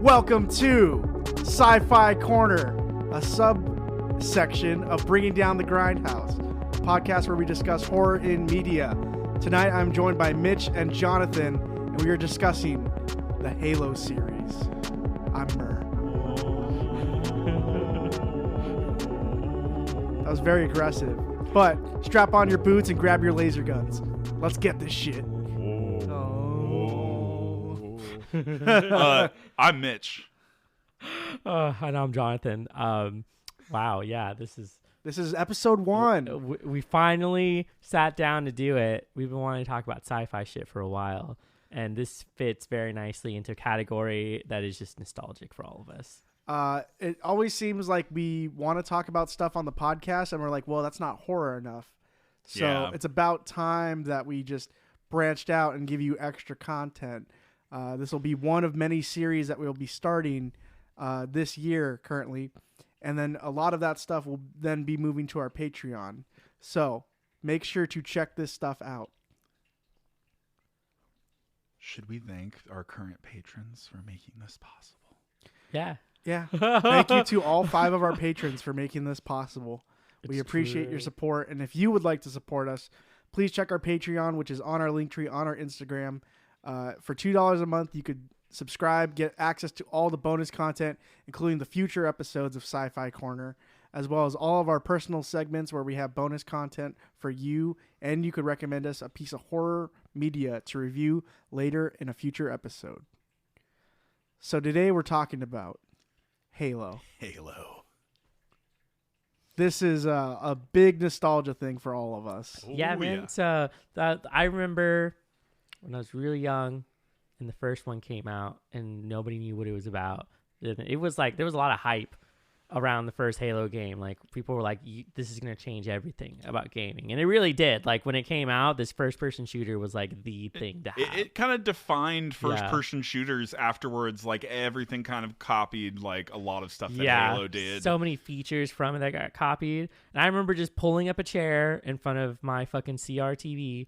Welcome to Sci-Fi Corner, a subsection of Bringing Down the Grindhouse, a podcast where we discuss horror in media. Tonight I'm joined by Mitch and Jonathan, and we are discussing the Halo series. I'm Murr. That was very aggressive, but strap on your boots and grab your laser guns. Let's get this shit. I'm Mitch. And I'm Jonathan. Wow, yeah, this is episode 1. We finally sat down to do it. We've been wanting to talk about sci-fi shit for a while, and this fits very nicely into a category that is just nostalgic for all of us. It always seems like we want to talk about stuff on the podcast, and we're like, well, that's not horror enough. So It's about time that we just branched out and give you extra content. This will be one of many series that we'll be starting this year currently. And then a lot of that stuff will then be moving to our Patreon. So make sure to check this stuff out. Should we thank our current patrons for making this possible? Yeah. Thank you to all 5 of our patrons for making this possible. We appreciate your support. And if you would like to support us, please check our Patreon, which is on our Linktree on our Instagram. For $2 a month, you could subscribe, get access to all the bonus content, including the future episodes of Sci-Fi Corner, as well as all of our personal segments where we have bonus content for you, and you could recommend us a piece of horror media to review later in a future episode. So today we're talking about Halo. This is a big nostalgia thing for all of us. Yeah, man. Yeah. So I remember when I was really young and the first one came out and nobody knew what it was about. It was like there was a lot of hype around the first Halo game. Like people were like, this is going to change everything about gaming. And it really did. Like when it came out, this first person shooter was like the thing to have. It kind of defined first person shooters afterwards. Like everything kind of copied like a lot of stuff that Halo did. So many features from it that got copied. And I remember just pulling up a chair in front of my fucking CRTV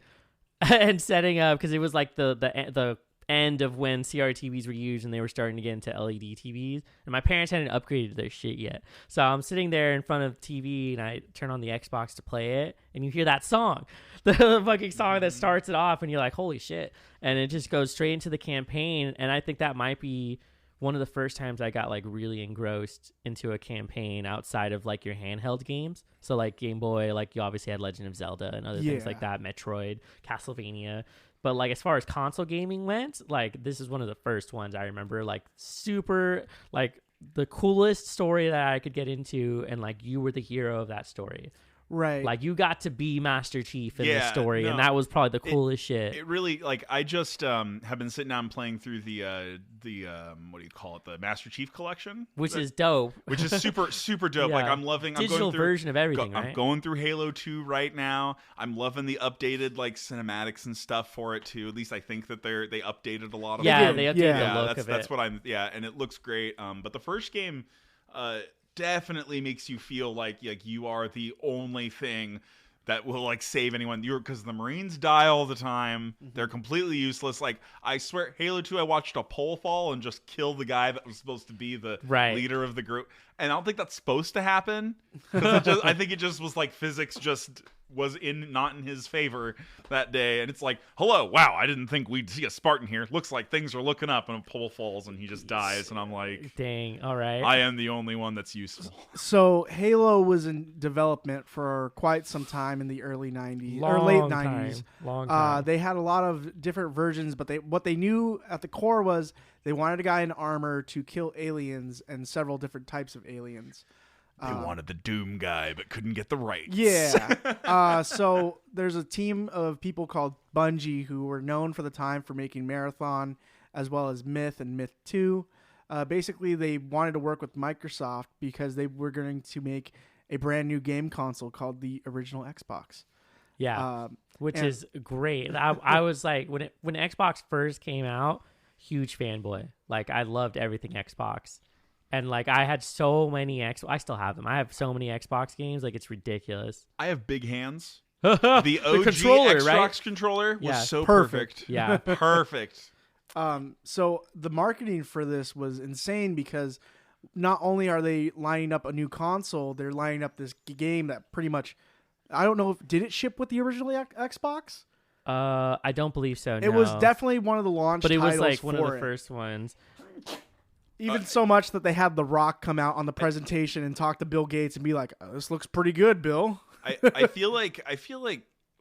and setting up, because it was like the end of when CRTVs were used and they were starting to get into LED TVs, and my parents hadn't upgraded their shit yet. So I'm sitting there in front of TV and I turn on the Xbox to play it, and you hear that song, the fucking song that starts it off, and you're like, holy shit. And it just goes straight into the campaign. And I think that might be one of the first times I got like really engrossed into a campaign outside of like your handheld games. So like Game Boy, like you obviously had Legend of Zelda and other things like that, Metroid, Castlevania. But like as far as console gaming went, like this is one of the first ones I remember, like super, like the coolest story that I could get into, and like you were the hero of that story. Right. Like you got to be Master Chief in the story, and that was probably the coolest shit. It really, like, I just have been sitting down playing through the what do you call it, the Master Chief collection, which is dope. Which is super dope. Like I'm loving digital I'm going through, version of everything. I'm going through Halo 2 right now. I'm loving the updated like cinematics and stuff for it too. At least I think that they updated a lot of it. They updated the look of it. That's what I'm and it looks great. But the first game definitely makes you feel like you are the only thing that will like save anyone. Because the Marines die all the time. Mm-hmm. They're completely useless. Like I swear, Halo 2, I watched a pole fall and just kill the guy that was supposed to be the leader of the group. And I don't think that's supposed to happen. I think it just was like physics just was not in his favor that day. And it's like, hello, wow, I didn't think we'd see a Spartan here. Looks like things are looking up, and a pole falls and he just dies. And I'm like, dang, all right. I am the only one that's useful. So Halo was in development for quite some time in the early 90s or late 90s. Long time. They had a lot of different versions, but what they knew at the core was they wanted a guy in armor to kill aliens and several different types of aliens. They wanted the Doom guy, but couldn't get the rights. Yeah. So there's a team of people called Bungie who were known for the time for making Marathon as well as Myth and Myth 2. Basically, they wanted to work with Microsoft because they were going to make a brand new game console called the original Xbox. Yeah, which is great. I was like, when Xbox first came out, huge fanboy. Like, I loved everything Xbox. And like I had so many I still have them. I have so many Xbox games, like it's ridiculous. I have big hands. The OG controller, Xbox right? controller was so perfect. perfect. Yeah, perfect. So the marketing for this was insane because not only are they lining up a new console, they're lining up this game that pretty much, I don't know if did it ship with the original Xbox. I don't believe so. It was definitely one of the launch, but it was titles like one of for the it. first ones. Even so much that they had The Rock come out on the presentation and talk to Bill Gates and be like, oh, "This looks pretty good, Bill." I feel like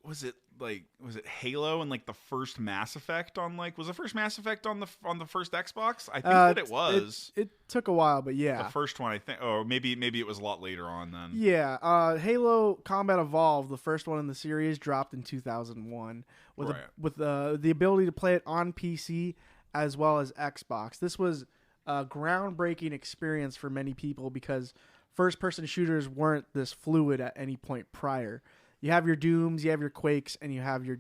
was it Halo and like the first Mass Effect on was the first Mass Effect on the first Xbox? I think that it was. It took a while, but yeah, the first one I think. Oh, maybe it was a lot later on then. yeah. Halo Combat Evolved, the first one in the series, dropped in 2001 with the ability to play it on PC as well as Xbox. This was a groundbreaking experience for many people because first-person shooters weren't this fluid at any point prior. You have your Dooms, you have your Quakes, and you have your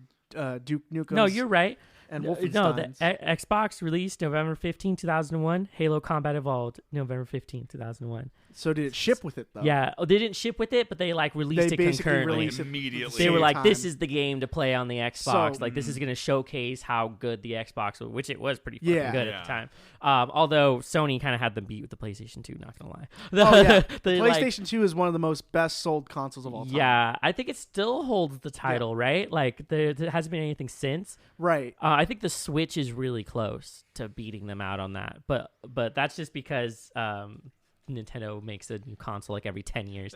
Duke Nukems. No, you're right. And No, Wolfensteins. the Xbox released November 15, 2001. Halo Combat Evolved November 15, 2001. So did it ship with it though? Yeah, they didn't ship with it, but they released They it basically concurrently. released it Immediately. They were like, time. "This is the game to play on the Xbox. So- this is going to showcase how good the Xbox was," which it was pretty fucking Yeah. good at the time. Although Sony kind of had them beat with the PlayStation 2. Not gonna lie. Oh yeah, The, PlayStation 2 is one of the most best sold consoles of all time. Yeah, I think it still holds the title, right? Like there hasn't been anything since. Right. I think the Switch is really close to beating them out on that, but that's just because Nintendo makes a new console like every 10 years.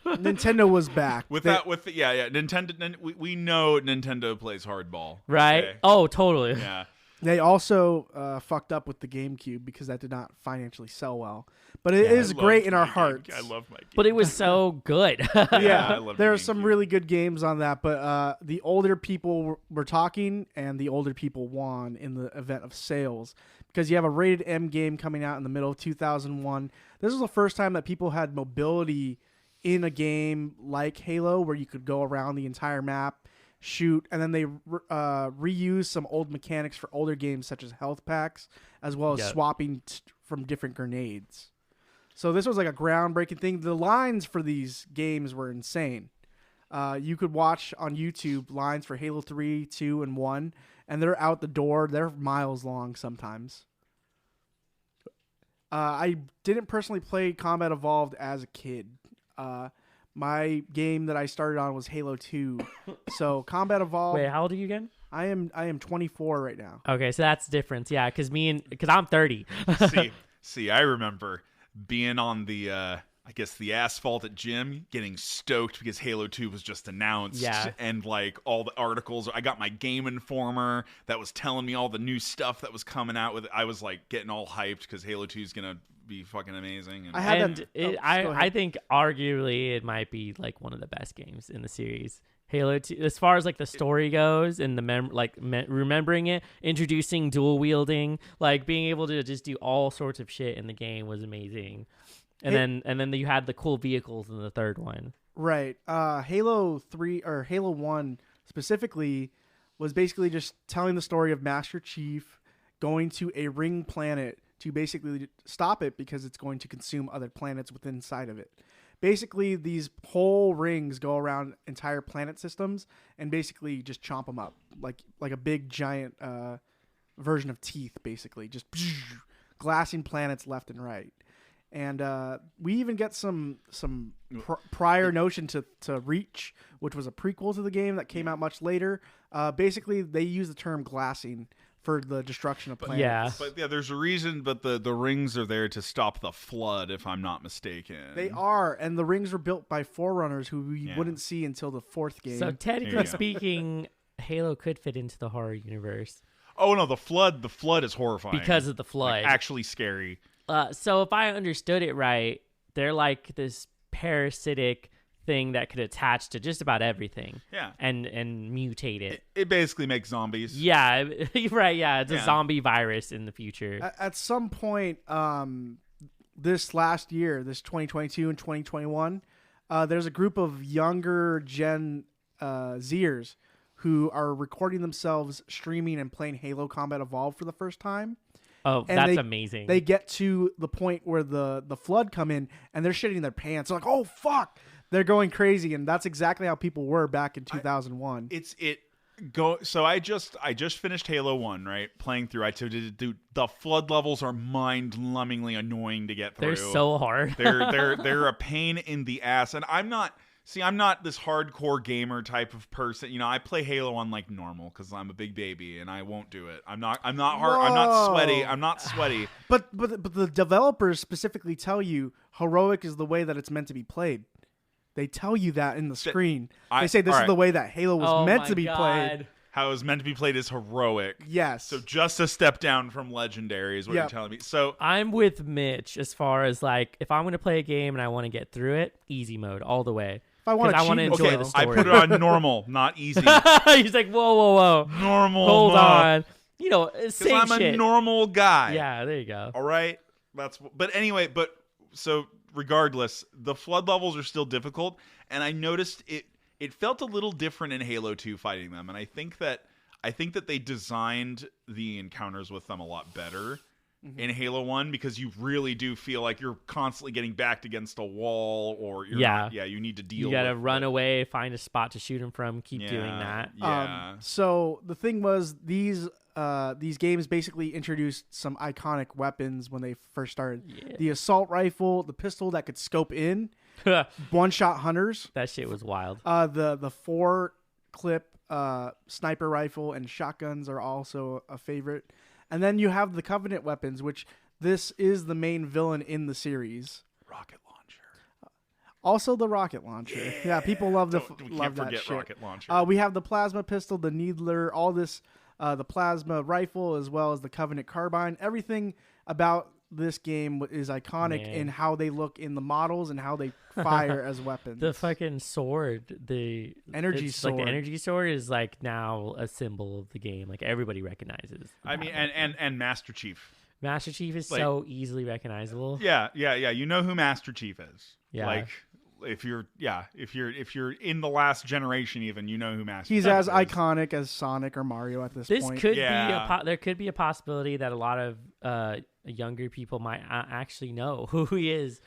Nintendo was back. Nintendo. We know Nintendo plays hardball, Right? okay? Oh, totally. Yeah. They also fucked up with the GameCube because that did not financially sell well. But it is I great love in my our game. hearts. I love my game. But it was so good. Yeah, I love there the are some GameCube. really good games on that, but the older people were talking, and the older people won in the event of sales because you have a rated M game coming out in the middle of 2001. This was the first time that people had mobility in a game like Halo, where you could go around the entire map, shoot, and then they reuse some old mechanics for older games such as health packs, as well as Yep. swapping from different grenades. So this was like a groundbreaking thing. The lines for these games were insane. You could watch on YouTube lines for Halo 3, 2, and 1, and they're out the door. They're miles long sometimes. I didn't personally play Combat Evolved as a kid. My game that I started on was Halo 2. So Combat Evolved, Wait, how old are you again? I am 24 right now. Okay, so that's the difference. Yeah, because I'm 30. see, I remember being on the I guess the asphalt at gym, getting stoked because Halo 2 was just announced. Yeah. And like all the articles, I got my Game Informer that was telling me all the new stuff that was coming out with it. I was like getting all hyped because Halo 2 is gonna be fucking amazing. And I had And that. it, go I ahead. think arguably it might be like one of the best games in the series. Halo 2, as far as like the story goes and the remembering it, introducing dual wielding, like being able to just do all sorts of shit in the game was amazing. And then you had the cool vehicles in the third one. Right. Halo 3 or Halo 1 specifically was basically just telling the story of Master Chief going to a ring planet to basically stop it because it's going to consume other planets within inside of it. Basically, these whole rings go around entire planet systems and basically just chomp them up like a big giant version of teeth, basically just glassing planets left and right. And we even get some prior notion to Reach, which was a prequel to the game that came out much later. Basically, they use the term glassing for the destruction of planets. Yeah. But yeah, there's a reason, but the rings are there to stop the flood, if I'm not mistaken. They are, and the rings were built by Forerunners who we Yeah. wouldn't see until the fourth game. So There you technically go. speaking, Halo could fit into the horror universe Oh no, the flood is horrifying. because of the flood. Like, actually scary. So if I understood it right, they're like this parasitic thing that could attach to just about everything. Yeah. And mutate it. It basically makes zombies. Yeah, right. Yeah, it's a Yeah. zombie virus in the future. At some point, this last year, this 2022 and 2021, there's a group of younger Gen Zers who are recording themselves streaming and playing Halo Combat Evolved for the first time. Oh, And that's they- amazing. They get to the point where the flood come in and they're shitting their pants. They're like, oh fuck, they're going crazy, and that's exactly how people were back in 2001. So I just finished Halo 1, right? Playing through. The flood levels are mind-numbingly annoying to get through. They're so hard. they're a pain in the ass, and I'm not this hardcore gamer type of person. You know, I play Halo on like normal because I'm a big baby and I won't do it. I'm not hard. I'm not sweaty. I'm not sweaty. But the developers specifically tell you heroic is the way that it's meant to be played. They tell you that in the screen. They say this is the way that Halo was meant to be played. How it was meant to be played is heroic. Yes. So just a step down from legendary is what you're telling me. So I'm with Mitch as far as like if I'm going to play a game and I want to get through it, easy mode all the way. If I want to enjoy the story. I put it on normal, not easy. He's like, whoa. Normal. Hold on. You know, same I'm shit. a normal guy. Yeah, there you go. All right. But anyway, so regardless, the flood levels are still difficult, and I noticed it felt a little different in Halo 2 fighting them, and I think that they designed the encounters with them a lot better in Halo 1 because you really do feel like you're constantly getting backed against a wall or you need to deal with. You got to run away, find a spot to shoot him from, keep doing that. Yeah. So the thing was these games basically introduced some iconic weapons when they first started. Yeah. The assault rifle, the pistol that could scope in, one-shot hunters. That shit was wild. The 4-clip sniper rifle and shotguns are also a favorite. And then you have the Covenant weapons, which this is the main villain in the series. Rocket launcher. Also the rocket launcher. Yeah, people love that shit. Rocket launcher. We have the plasma pistol, the needler, all this, the plasma rifle, as well as the Covenant carbine. Everything about this game is iconic in how they look in the models and how they fire as weapons. The fucking sword, the energy sword. Like the energy sword is like now a symbol of the game. Like everybody recognizes. I mean, and Master Chief. Master Chief is so easily recognizable. Yeah. You know who Master Chief is. Yeah. Like if you're in the last generation, even you know who Master. He's Chief as is. iconic as Sonic or Mario at this point. There could be a possibility that a lot of younger people might actually know who he is.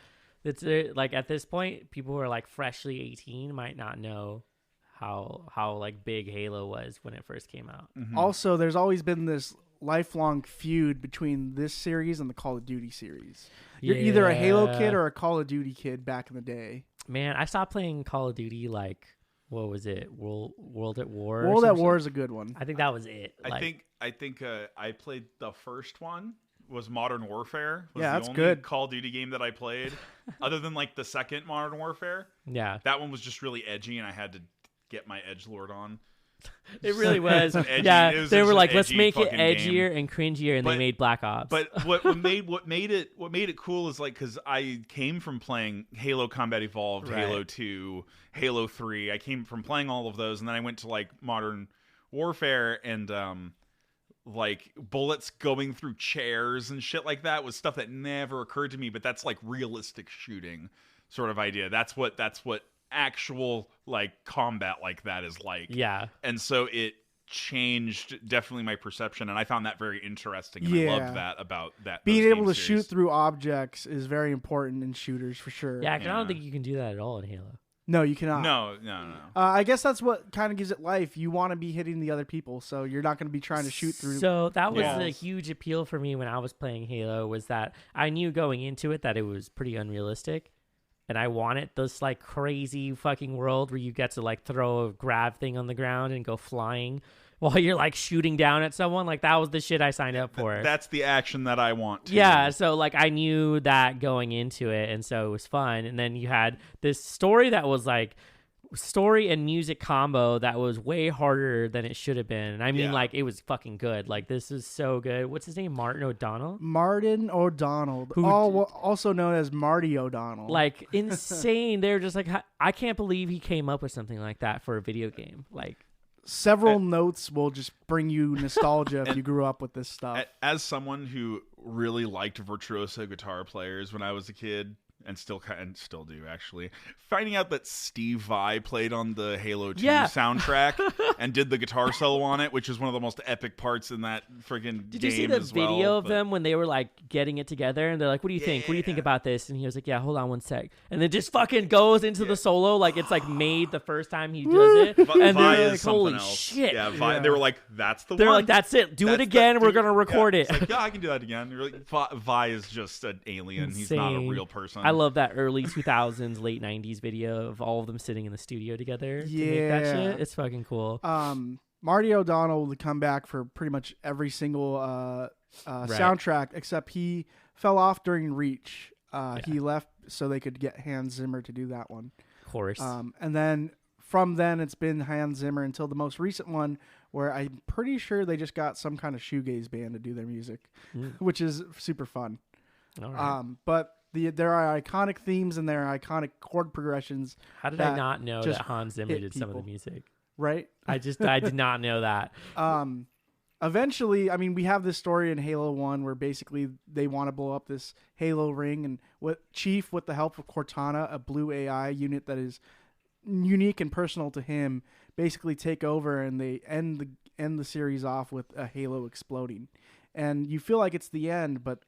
It's like at this point, people who are like freshly 18 might not know how like big Halo was when it first came out. Mm-hmm. Also, there's always been this lifelong feud between this series and the Call of Duty series. You're either a Halo kid or a Call of Duty kid back in the day. Man, I stopped playing Call of Duty like, what was it? World at War? World at War is a good one. I think that was it. I think I played the first one. Was Modern Warfare. That's the only good. Call of Duty game that I played. Other than like the second Modern Warfare. Yeah. That one was just really edgy and I had to get my edgelord on. It really was. They were like, let's make it edgier and cringier, and they made Black Ops. But what made it cool is like because I came from playing Halo Combat Evolved, right. Halo 2, Halo 3. I came from playing all of those, and then I went to like Modern Warfare and like bullets going through chairs and shit like that was stuff that never occurred to me. But that's like realistic shooting sort of idea. That's what actual like combat like that is like. Yeah. And so it changed definitely my perception, and I found that very interesting, and I loved that about that. Being able to shoot through objects is very important in shooters for sure. Yeah, I don't think you can do that at all in Halo. No, you cannot. No. I guess that's what kind of gives it life. You want to be hitting the other people, so you're not going to be trying to shoot through. So that was a huge appeal for me when I was playing Halo, was that I knew going into it that it was pretty unrealistic. And I wanted this like crazy fucking world where you get to like throw a grab thing on the ground and go flying while you're like shooting down at someone. Like that was the shit I signed up for. That's the action that I want to. Yeah, so like I knew that going into it, and so it was fun. And then you had this story that was like story and music combo that was way harder than it should have been. And I mean, like, it was fucking good. Like, this is so good. What's his name? Martin O'Donnell? Martin O'Donnell. Also known as Marty O'Donnell. Like, insane. They're just like, I can't believe he came up with something like that for a video game. Like, several notes will just bring you nostalgia if you grew up with this stuff. As someone who really liked virtuoso guitar players when I was a kid, and still do actually. Finding out that Steve Vai played on the Halo 2 Yeah. soundtrack and did the guitar solo on it, which is one of the most epic parts in that friggin' Did game you see the as video well, of them when they were like getting it together and they're like, "What do you think? What do you think Yeah. about this?" And he was like, "Yeah, hold on one sec," and then just fucking goes into the solo like it's like made the first time he does it, and Vi they're is like, something "Holy else. shit!" Yeah, Vi, Yeah. They were like, "That's the They're one." like, "That's it. Do it That's again. the- We're gonna record yeah. it." It's like, yeah, I can do that again. You're like, Vi is just an alien. He's not a Insane. real person. I love that early 2000s, late 90s video of all of them sitting in the studio together to make that Yeah. shit. It's fucking cool. Marty O'Donnell would come back for pretty much every single soundtrack, except he fell off during Reach. He left so they could get Hans Zimmer to do that one. Of course. And then from then it's been Hans Zimmer until the most recent one, where I'm pretty sure they just got some kind of shoegaze band to do their music, which is super fun. All right. But there are iconic themes and there are iconic chord progressions. How did I that not know just that Hans Zimmer hit did some of the people. music? Right? I did not know that. Eventually, I mean, we have this story in Halo 1 where basically they want to blow up this Halo ring, and Chief, with the help of Cortana, a blue AI unit that is unique and personal to him, basically take over, and they end the series off with a Halo exploding. And you feel like it's the end, but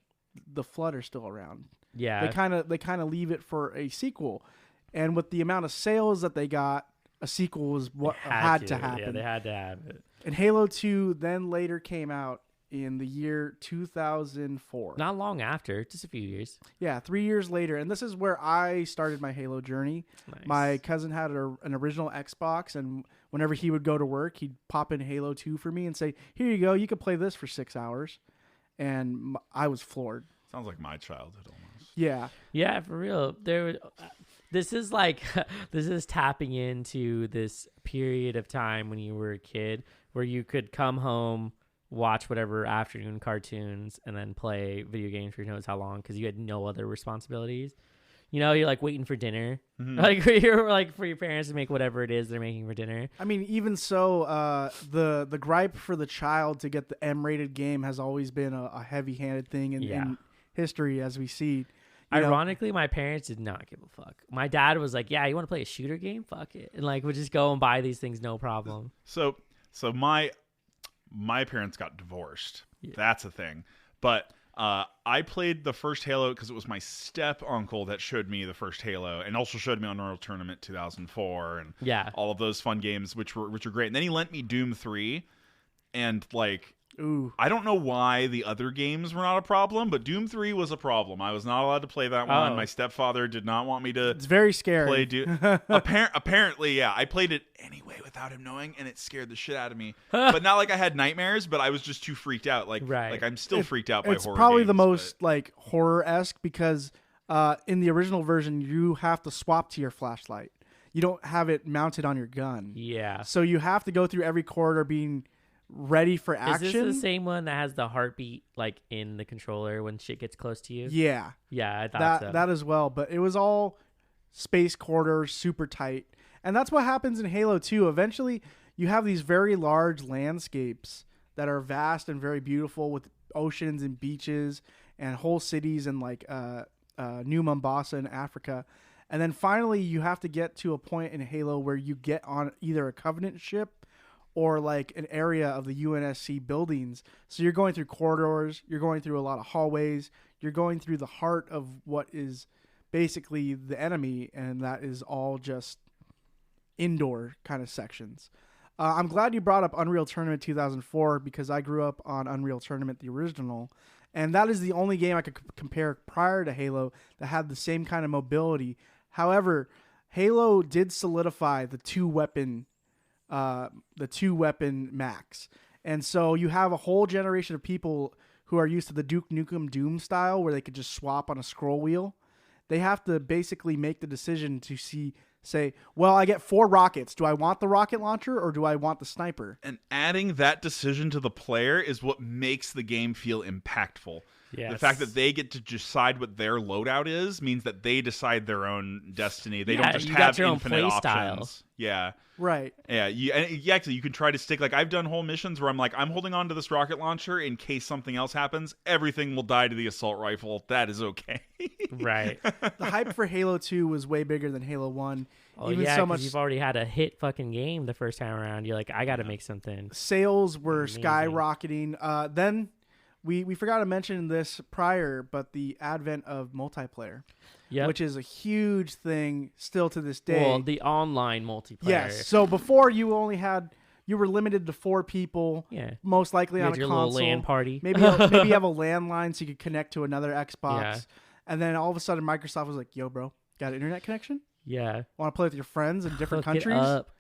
the Flood are still around. Yeah. They kind of leave it for a sequel. And with the amount of sales that they got, a sequel was what had to happen. Yeah, they had to have it. And Halo 2 then later came out in the year 2004. Not long after, just a few years. Yeah, 3 years later. And this is where I started my Halo journey. Nice. My cousin had an original Xbox, and whenever he would go to work, he'd pop in Halo 2 for me and say, "Here you go, you could play this for 6 hours." And I was floored. Sounds like my childhood almost. Yeah. Yeah, for real. This is like this is tapping into this period of time when you were a kid where you could come home, watch whatever afternoon cartoons, and then play video games for who knows how long because you had no other responsibilities. You know, you're like waiting for dinner, like you're like for your parents to make whatever it is they're making for dinner. I mean, even so, the gripe for the child to get the M-rated game has always been a heavy-handed thing in history, as we see. Ironically, my parents did not give a fuck. My dad was like, "Yeah, you want to play a shooter game? Fuck it," and like would just go and buy these things, no problem. So my parents got divorced. Yeah. That's a thing. But I played the first Halo because it was my step uncle that showed me the first Halo, and also showed me Unreal Tournament 2004 and all of those fun games, which were great. And then he lent me Doom 3, and like. Ooh. I don't know why the other games were not a problem, but Doom 3 was a problem. I was not allowed to play that one. My stepfather did not want me to It's very scary. play Doom. Apparently, yeah. I played it anyway without him knowing, and it scared the shit out of me. But not like I had nightmares, but I was just too freaked out. Like I'm still freaked out by horror games. It's probably the most like horror-esque because in the original version, you have to swap to your flashlight. You don't have it mounted on your gun. Yeah. So you have to go through every corridor being ready for action. Is this the same one that has the heartbeat like in the controller when shit gets close to you? Yeah. Yeah, I thought so. That as well, but it was all space corridors, super tight. And that's what happens in Halo 2. Eventually, you have these very large landscapes that are vast and very beautiful with oceans and beaches and whole cities and like New Mombasa in Africa. And then finally, you have to get to a point in Halo where you get on either a Covenant ship or like an area of the UNSC buildings. So you're going through corridors, you're going through a lot of hallways, you're going through the heart of what is basically the enemy, and that is all just indoor kind of sections. I'm glad you brought up Unreal Tournament 2004 because I grew up on Unreal Tournament, the original, and that is the only game I could compare prior to Halo that had the same kind of mobility. However, Halo did solidify the two-weapon max. And so you have a whole generation of people who are used to the Duke Nukem Doom style where they could just swap on a scroll wheel. They have to basically make the decision to say, well, I get 4 rockets. Do I want the rocket launcher or do I want the sniper? And adding that decision to the player is what makes the game feel impactful. Yes. The fact that they get to decide what their loadout is means that they decide their own destiny. They don't just you got have your own infinite play options. style. Yeah. Right. Yeah, actually, you can try to stick. Like, I've done whole missions where I'm like, I'm holding on to this rocket launcher in case something else happens. Everything will die to the assault rifle. That is okay. Right. The hype for Halo 2 was way bigger than Halo 1. Oh, Even yeah, so 'cause much you've already had a hit fucking game the first time around. You're like, I got to make something. sales were Amazing. skyrocketing. Then we forgot to mention this prior, but the advent of multiplayer, which is a huge thing still to this day. Well, the online multiplayer. Yes. So before you were limited to 4 people. Yeah. Most likely You on had a your console. little LAN party. Maybe you have a landline so you could connect to another Xbox. Yeah. And then all of a sudden Microsoft was like, "Yo, bro, got an internet connection? Yeah. Want to play with your friends in different Hook it countries?" up.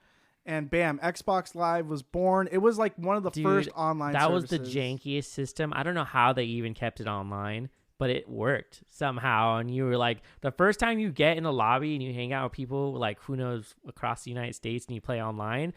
And bam, Xbox Live was born. It was like one of the first online That services. was the jankiest system. I don't know how they even kept it online, but it worked somehow. And you were like, the first time you get in the lobby and you hang out with people, like, who knows, across the United States, and you play online,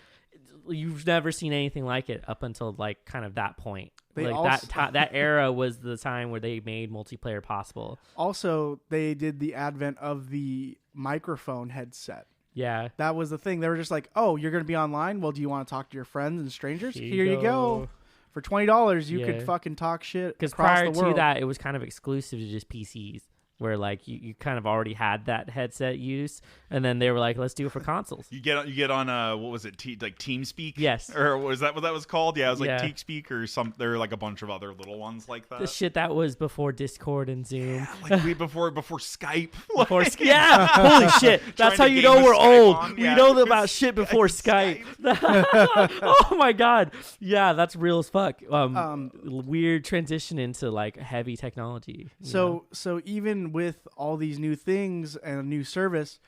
you've never seen anything like it up until, like, kind of that point. That era was the time where they made multiplayer possible. Also, they did the advent of the microphone headset. Yeah. That was the thing. They were just like, "Oh, you're going to be online? Well, do you want to talk to your friends and strangers? Here Here you go. For $20, you could Yeah. fucking talk shit Because across prior the world." to that, it was kind of exclusive to just PCs, where like you kind of already had that headset use, and then they were like, let's do it for consoles. You get on what was it, like TeamSpeak? Yes. Or was that what that was called? Yeah, it was like Yeah. TeamSpeak or some. There were like a bunch of other little ones like that. The shit that was before Discord and Zoom. Like before Skype. Before Like, yeah, holy shit! That's Trying how to you game know with we're Skype old. on. We Yeah. know about shit before Skype. Oh my god, yeah, that's real as fuck. Weird transition into like heavy technology. you know? So even with all these new things and a new service,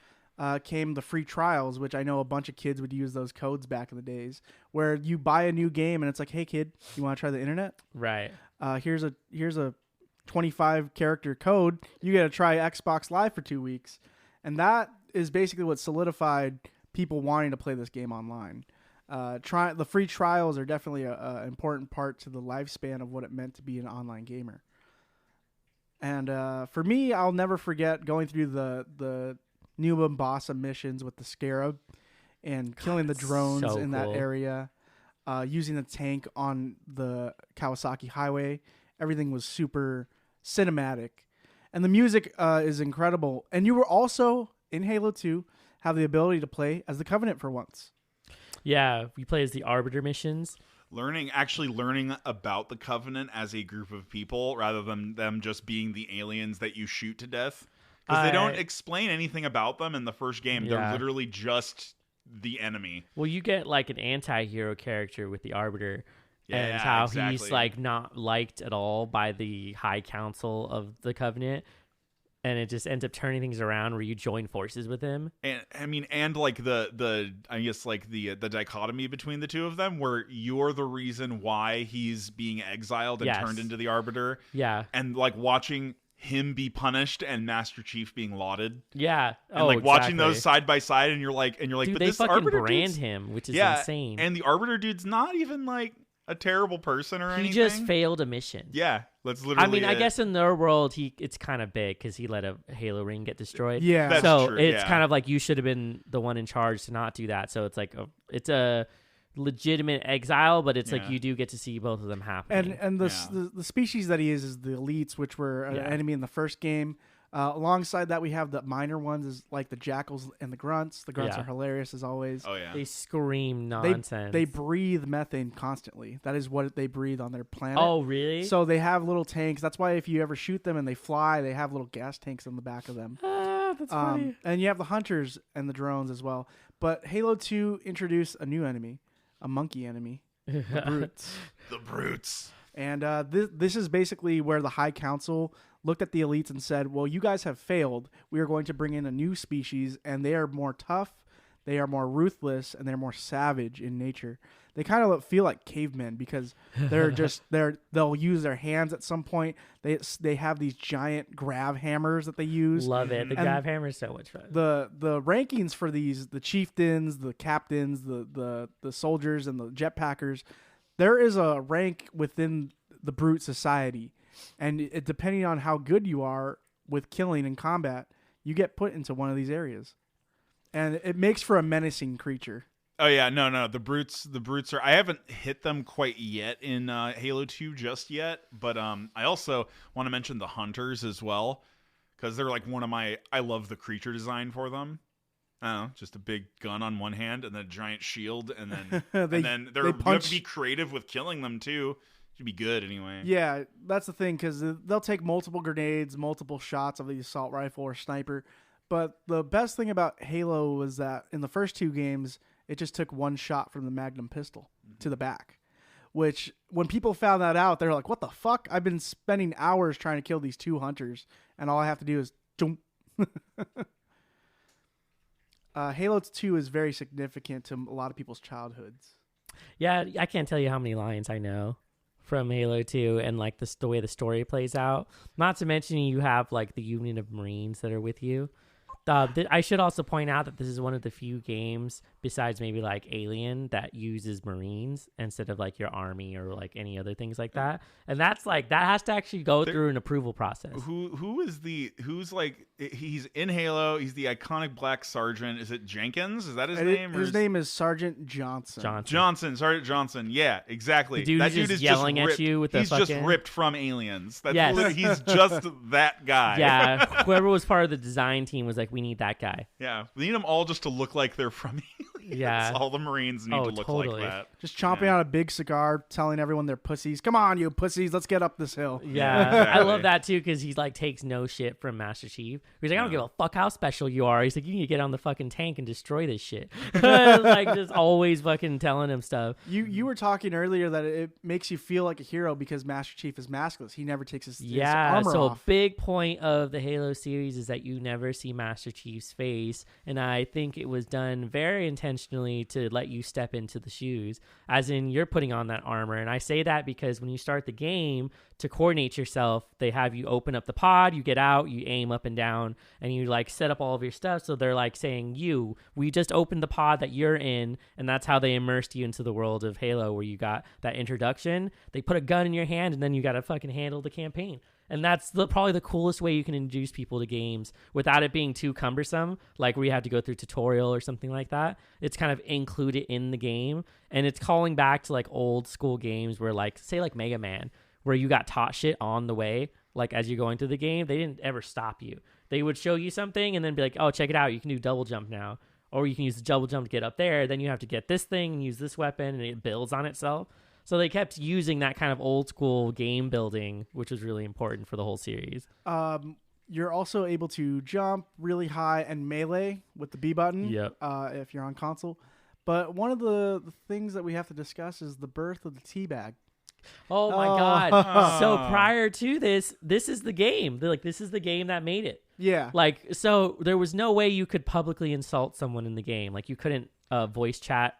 came the free trials, which I know a bunch of kids would use those codes back in the days, where you buy a new game and it's like, "Hey kid, you want to try the internet? Right. Here's a 25 character code. You got to try Xbox Live for 2 weeks," and that is basically what solidified people wanting to play this game online. The free trials are definitely a important part to the lifespan of what it meant to be an online gamer. And for me, I'll never forget going through the New Mombasa missions with the Scarab and killing the drones so in that cool. area, using the tank on the Kawasaki Highway. Everything was super cinematic. And the music is incredible. And you were also, in Halo 2, have the ability to play as the Covenant for once. Yeah, we play as the Arbiter missions. Actually learning about the Covenant as a group of people rather than them just being the aliens that you shoot to death. Because they don't explain anything about them in the first game. Yeah. They're literally just the enemy. Well, you get like an anti-hero character with the Arbiter. And Yeah, how exactly. he's like not liked at all by the High Council of the Covenant. And it just ends up turning things around where you join forces with him. And I mean, and like the I guess like the dichotomy between the two of them, where you're the reason why he's being exiled and Yes. turned into the Arbiter, Yeah. and like watching him be punished and Master Chief being lauded, Yeah. and like watching those side by side, and you're like, Dude, but they this fucking Arbiter brand dude's, him, which is yeah, insane. and the Arbiter dude's not even like a terrible person or he anything. just failed a mission. Yeah, that's literally. I mean, I it. guess in their world, it's kind of big because he let a Halo ring get destroyed. Yeah. That's so true, it's yeah. kind of like you should have been the one in charge to not do that. So it's like it's a legitimate exile, but it's like Yeah. you do get to see both of them happening. And the species that he is the elites, which were an Yeah. enemy in the first game. Alongside that, we have the minor ones, is like the jackals and the grunts. The grunts Yeah. are hilarious as always. Oh yeah. They scream They nonsense. they breathe methane constantly. That is what they breathe on their planet. Oh, really? So they have little tanks. That's why if you ever shoot them and they fly, they have little gas tanks on the back of them. That's funny. And you have the hunters and the drones as well. But Halo 2 introduced a new enemy, a monkey enemy, the brutes. The brutes. And this is basically where the High Council looked at the elites and said, well, you guys have failed. We are going to bring in a new species, and they are more tough, they are more ruthless, and they're more savage in nature. They kind of feel like cavemen because they'll use their hands at some point. They have these giant grav hammers that they use. Love it. The and grav hammer is so much fun. The rankings for these, the chieftains, the captains, the soldiers, and the jetpackers, there is a rank within the brute society. And depending on how good you are with killing and combat, you get put into one of these areas. And it makes for a menacing creature. Oh yeah, no. The brutes are. I haven't hit them quite yet in Halo 2 just yet, but I also want to mention the hunters as well, because they're like one of my. I love the creature design for them. I don't know, just a big gun on one hand and then a giant shield, and then you have to be creative with killing them too. Should be good anyway. Yeah, that's the thing, because they'll take multiple grenades, multiple shots of the assault rifle or sniper. But the best thing about Halo was that in the first 2 games, it just took one shot from the Magnum pistol to the back. Which, when people found that out, they're like, what the fuck? I've been spending hours trying to kill these 2 hunters, and all I have to do is jump. Halo 2 is very significant to a lot of people's childhoods. Yeah, I can't tell you how many lines I know from Halo 2 and like the way the story plays out. Not to mention you have like the Union of Marines that are with you. I should also point out that this is one of the few games, besides maybe like Alien, that uses Marines instead of like your army or like any other things like that. And that's like, that has to actually go through an approval process. Who's like, he's in Halo, he's the iconic black sergeant. Is it Jenkins? Is that his name? His name is Sergeant Johnson. Sergeant Johnson. Yeah, exactly. The dude that dude is yelling at you with the He's fucking... just ripped from Aliens. That's yes. He's just that guy. Yeah, whoever was part of the design team was like, we need that guy. Yeah, we need them all just to look like they're from Aliens. Yeah, all the Marines need to look like that. Just chomping out a big cigar, telling everyone they're pussies. Come on, you pussies, let's get up this hill. Yeah, exactly. I love that too, because he like takes no shit from Master Chief. He's like, I don't give a fuck how special you are. He's like, you need to get on the fucking tank and destroy this shit. Like, just always fucking telling him stuff. You were talking earlier that it makes you feel like a hero because Master Chief is maskless. He never takes his armor so off. A big point of the Halo series is that you never see Master Chief's face, and I think it was done very intentionally to let you step into the shoes, as in you're putting on that armor. And I say that because when you start the game, to coordinate yourself, they have you open up the pod, you get out, you aim up and down, and you like set up all of your stuff. So they're like saying, we just opened the pod that you're in, and that's how they immersed you into the world of Halo, where you got that introduction. They put a gun in your hand, and then you got to fucking handle the campaign. And that's probably the coolest way you can introduce people to games without it being too cumbersome, like where you have to go through tutorial or something like that. It's kind of included in the game, and it's calling back to like old school games where, like, say like Mega Man, where you got taught shit on the way, like as you're going through the game. They didn't ever stop you. They would show you something and then be like, oh, check it out, you can do double jump now, or you can use the double jump to get up there. Then you have to get this thing and use this weapon, and it builds on itself. So they kept using that kind of old school game building, which was really important for the whole series. You're also able to jump really high and melee with the B button. Yep. If you're on console. But one of the things that we have to discuss is the birth of the teabag. Oh my God. So prior to this is the game. This is the game that made it. Yeah. Like, so there was no way you could publicly insult someone in the game. Like, you couldn't voice chat.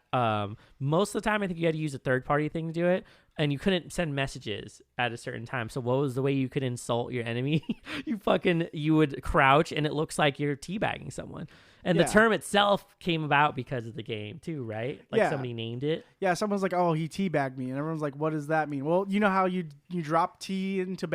Most of the time, I think you had to use a third-party thing to do it, and you couldn't send messages at a certain time. So what was the way you could insult your enemy? You would crouch, and it looks like you're teabagging someone. And the term itself came about because of the game too, right? Like, somebody named it. Yeah, someone's like, "Oh, he teabagged me," and everyone's like, "What does that mean?" Well, you know how you drop tea into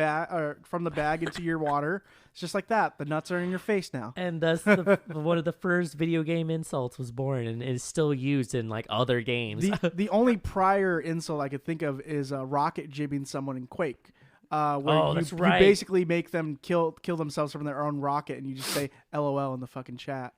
from the bag into your water. It's just like that. The nuts are in your face now. And thus, one of the first video game insults was born, and is still used in like other games. The only prior insult I could think of is rocket jibbing someone in Quake. Where you basically make them kill themselves from their own rocket, and you just say LOL in the fucking chat.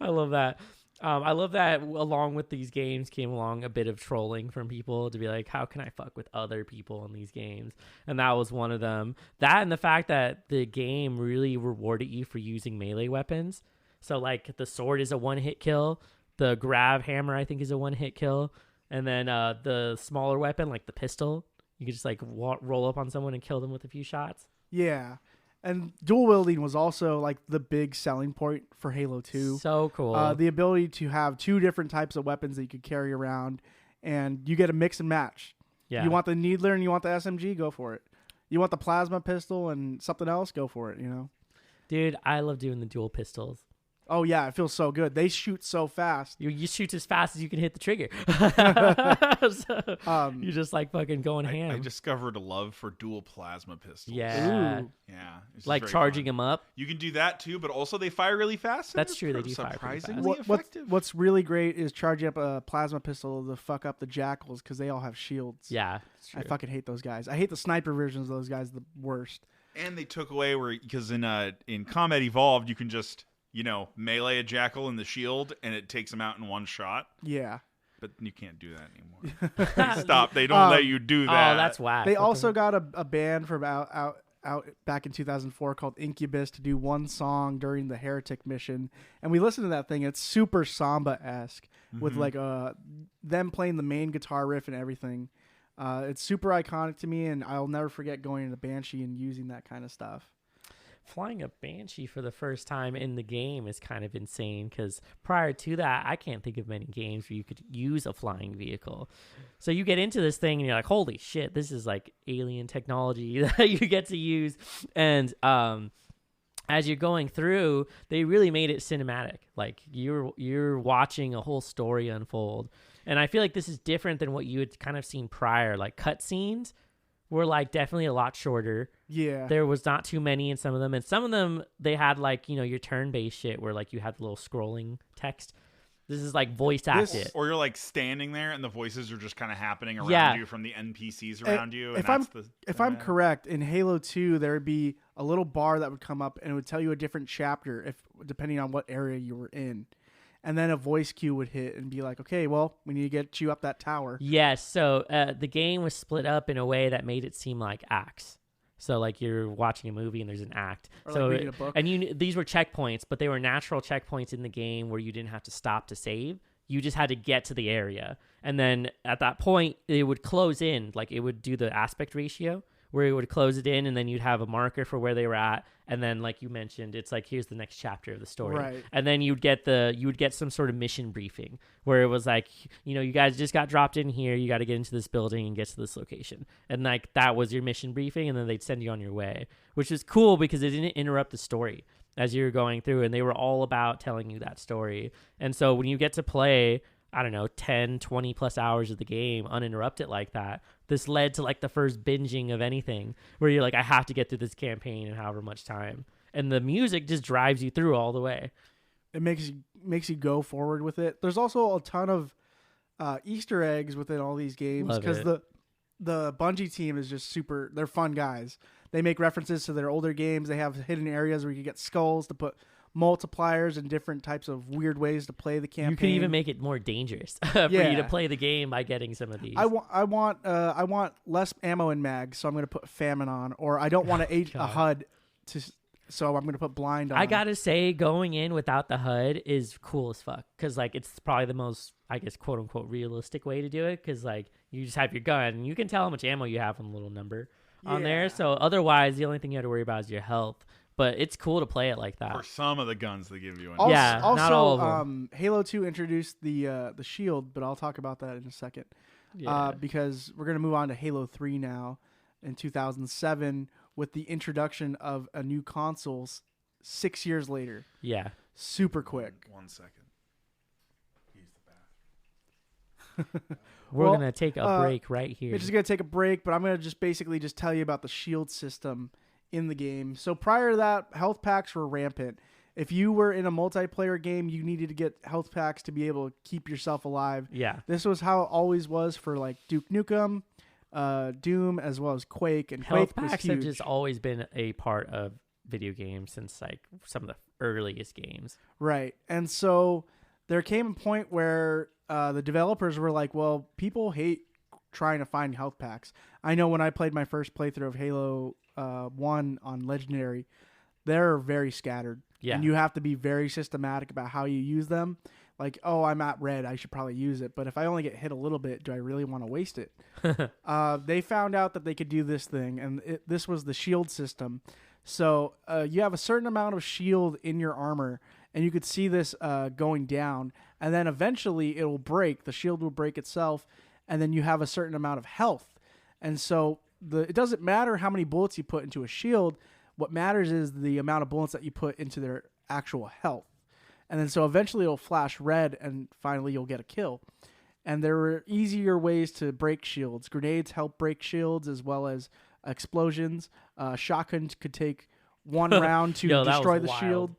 I love that. I love that along with these games came along a bit of trolling from people to be like, how can I fuck with other people in these games? And that was one of them. That, and the fact that the game really rewarded you for using melee weapons. So like the sword is a one-hit kill. The grab hammer, I think, is a one-hit kill. And then the smaller weapon, like the pistol, you could just like roll up on someone and kill them with a few shots. Yeah. And dual wielding was also like the big selling point for Halo 2. So cool. The ability to have 2 different types of weapons that you could carry around, and you get a mix and match. Yeah. You want the Needler and you want the SMG, go for it. You want the plasma pistol and something else, go for it, you know? Dude, I love doing the dual pistols. Oh yeah, it feels so good. They shoot so fast. You shoot as fast as you can hit the trigger. So you're just like fucking going ham. I discovered a love for dual plasma pistols. Yeah. Ooh. Yeah. It's just Like very charging fun. them up. You can do that too, but also they fire really fast. and That's they're true, they do fire pretty fast. surprisingly What's effective. really great is charging up a plasma pistol to fuck up the jackals because they all have shields. Yeah. That's true. I fucking hate those guys. I hate the sniper versions of those guys the worst. And they took away because in Combat Evolved you can just melee a jackal in the shield and it takes them out in one shot. Yeah. But you can't do that anymore. Stop! They don't let you do that. Oh, that's whack. They also got a band from out back in 2004 called Incubus to do one song during the Heretic mission, and we listened to that thing. It's super samba-esque with like them playing the main guitar riff and everything. It's super iconic to me, and I'll never forget going into Banshee and using that kind of stuff. Flying a Banshee for the first time in the game is kind of insane because prior to that, I can't think of many games where you could use a flying vehicle. So you get into this thing and you're like, holy shit, this is like alien technology that you get to use. And as you're going through, they really made it cinematic. Like you're watching a whole story unfold. And I feel like this is different than what you had kind of seen prior. Like cutscenes were like definitely a lot shorter. Yeah. There was not too many in some of them. And some of them, they had like, your turn-based shit where like you had the little scrolling text. This is like voice acted. Or you're like standing there and the voices are just kind of happening around Yeah. you from the NPCs around you. And If I'm correct, in Halo 2, there would be a little bar that would come up and it would tell you a different chapter depending on what area you were in. And then a voice cue would hit and be like, okay, well, we need to get you up that tower. Yes. So the game was split up in a way that made it seem like acts. So like you're watching a movie and there's an act. Or so like reading a book. And these were checkpoints, but they were natural checkpoints in the game where you didn't have to stop to save. You just had to get to the area. And then at that point, it would close in. Like it would do the aspect ratio where it would close it in and then you'd have a marker for where they were at. And then like you mentioned, it's like, here's the next chapter of the story. Right. And then you would get some sort of mission briefing where it was like, you guys just got dropped in here. You got to get into this building and get to this location. And like, that was your mission briefing. And then they'd send you on your way, which is cool because it didn't interrupt the story as you were going through. And they were all about telling you that story. And so when you get to play, I don't know, 10, 20 plus hours of the game uninterrupted like that, this led to like the first binging of anything where you're like, I have to get through this campaign in however much time. And the music just drives you through all the way. It makes you go forward with it. There's also a ton of Easter eggs within all these games because the Bungie team is just super. They're fun guys. They make references to their older games. They have hidden areas where you can get skulls to put multipliers and different types of weird ways to play the campaign. You can even make it more dangerous for you to play the game by getting some of these. I want less ammo in mags, so I'm going to put famine on, or I don't want a HUD so I'm going to put blind on. I gotta say, going in without the HUD is cool as fuck because like it's probably the most, I guess, quote unquote realistic way to do it because like you just have your gun and you can tell how much ammo you have on the little number on there. So otherwise, the only thing you have to worry about is your health. But it's cool to play it like that. For some of the guns they give you. Also, not all of them. Halo 2 introduced the shield, but I'll talk about that in a second. Because we're going to move on to Halo 3 now in 2007 with the introduction of a new console 6 years later. Yeah. Super quick. 1 second. Use the bathroom. We're going to take a break right here. We're just going to take a break, but I'm going to just basically just tell you about the shield system in the game. So prior to that, health packs were rampant. If you were in a multiplayer game, you needed to get health packs to be able to keep yourself alive. Yeah. This was how it always was for like Duke Nukem, Doom, as well as Quake. And health Quake packs was huge. have just always been a part of video games since like some of the earliest games. Right. And so there came a point where the developers were like, well, people hate trying to find health packs. I know when I played my first playthrough of Halo 1 on Legendary, they're very scattered. Yeah. And you have to be very systematic about how you use them. Like, oh, I'm at red, I should probably use it. But if I only get hit a little bit, do I really want to waste it? They found out that they could do this thing, and this was the shield system. So you have a certain amount of shield in your armor, and you could see this going down. And then eventually it will break. The shield will break itself, and then you have a certain amount of health. And so it doesn't matter how many bullets you put into a shield. What matters is the amount of bullets that you put into their actual health. And then so eventually it'll flash red, and finally you'll get a kill. And there were easier ways to break shields. Grenades help break shields as well as explosions. Shotguns could take one round to destroy the shield.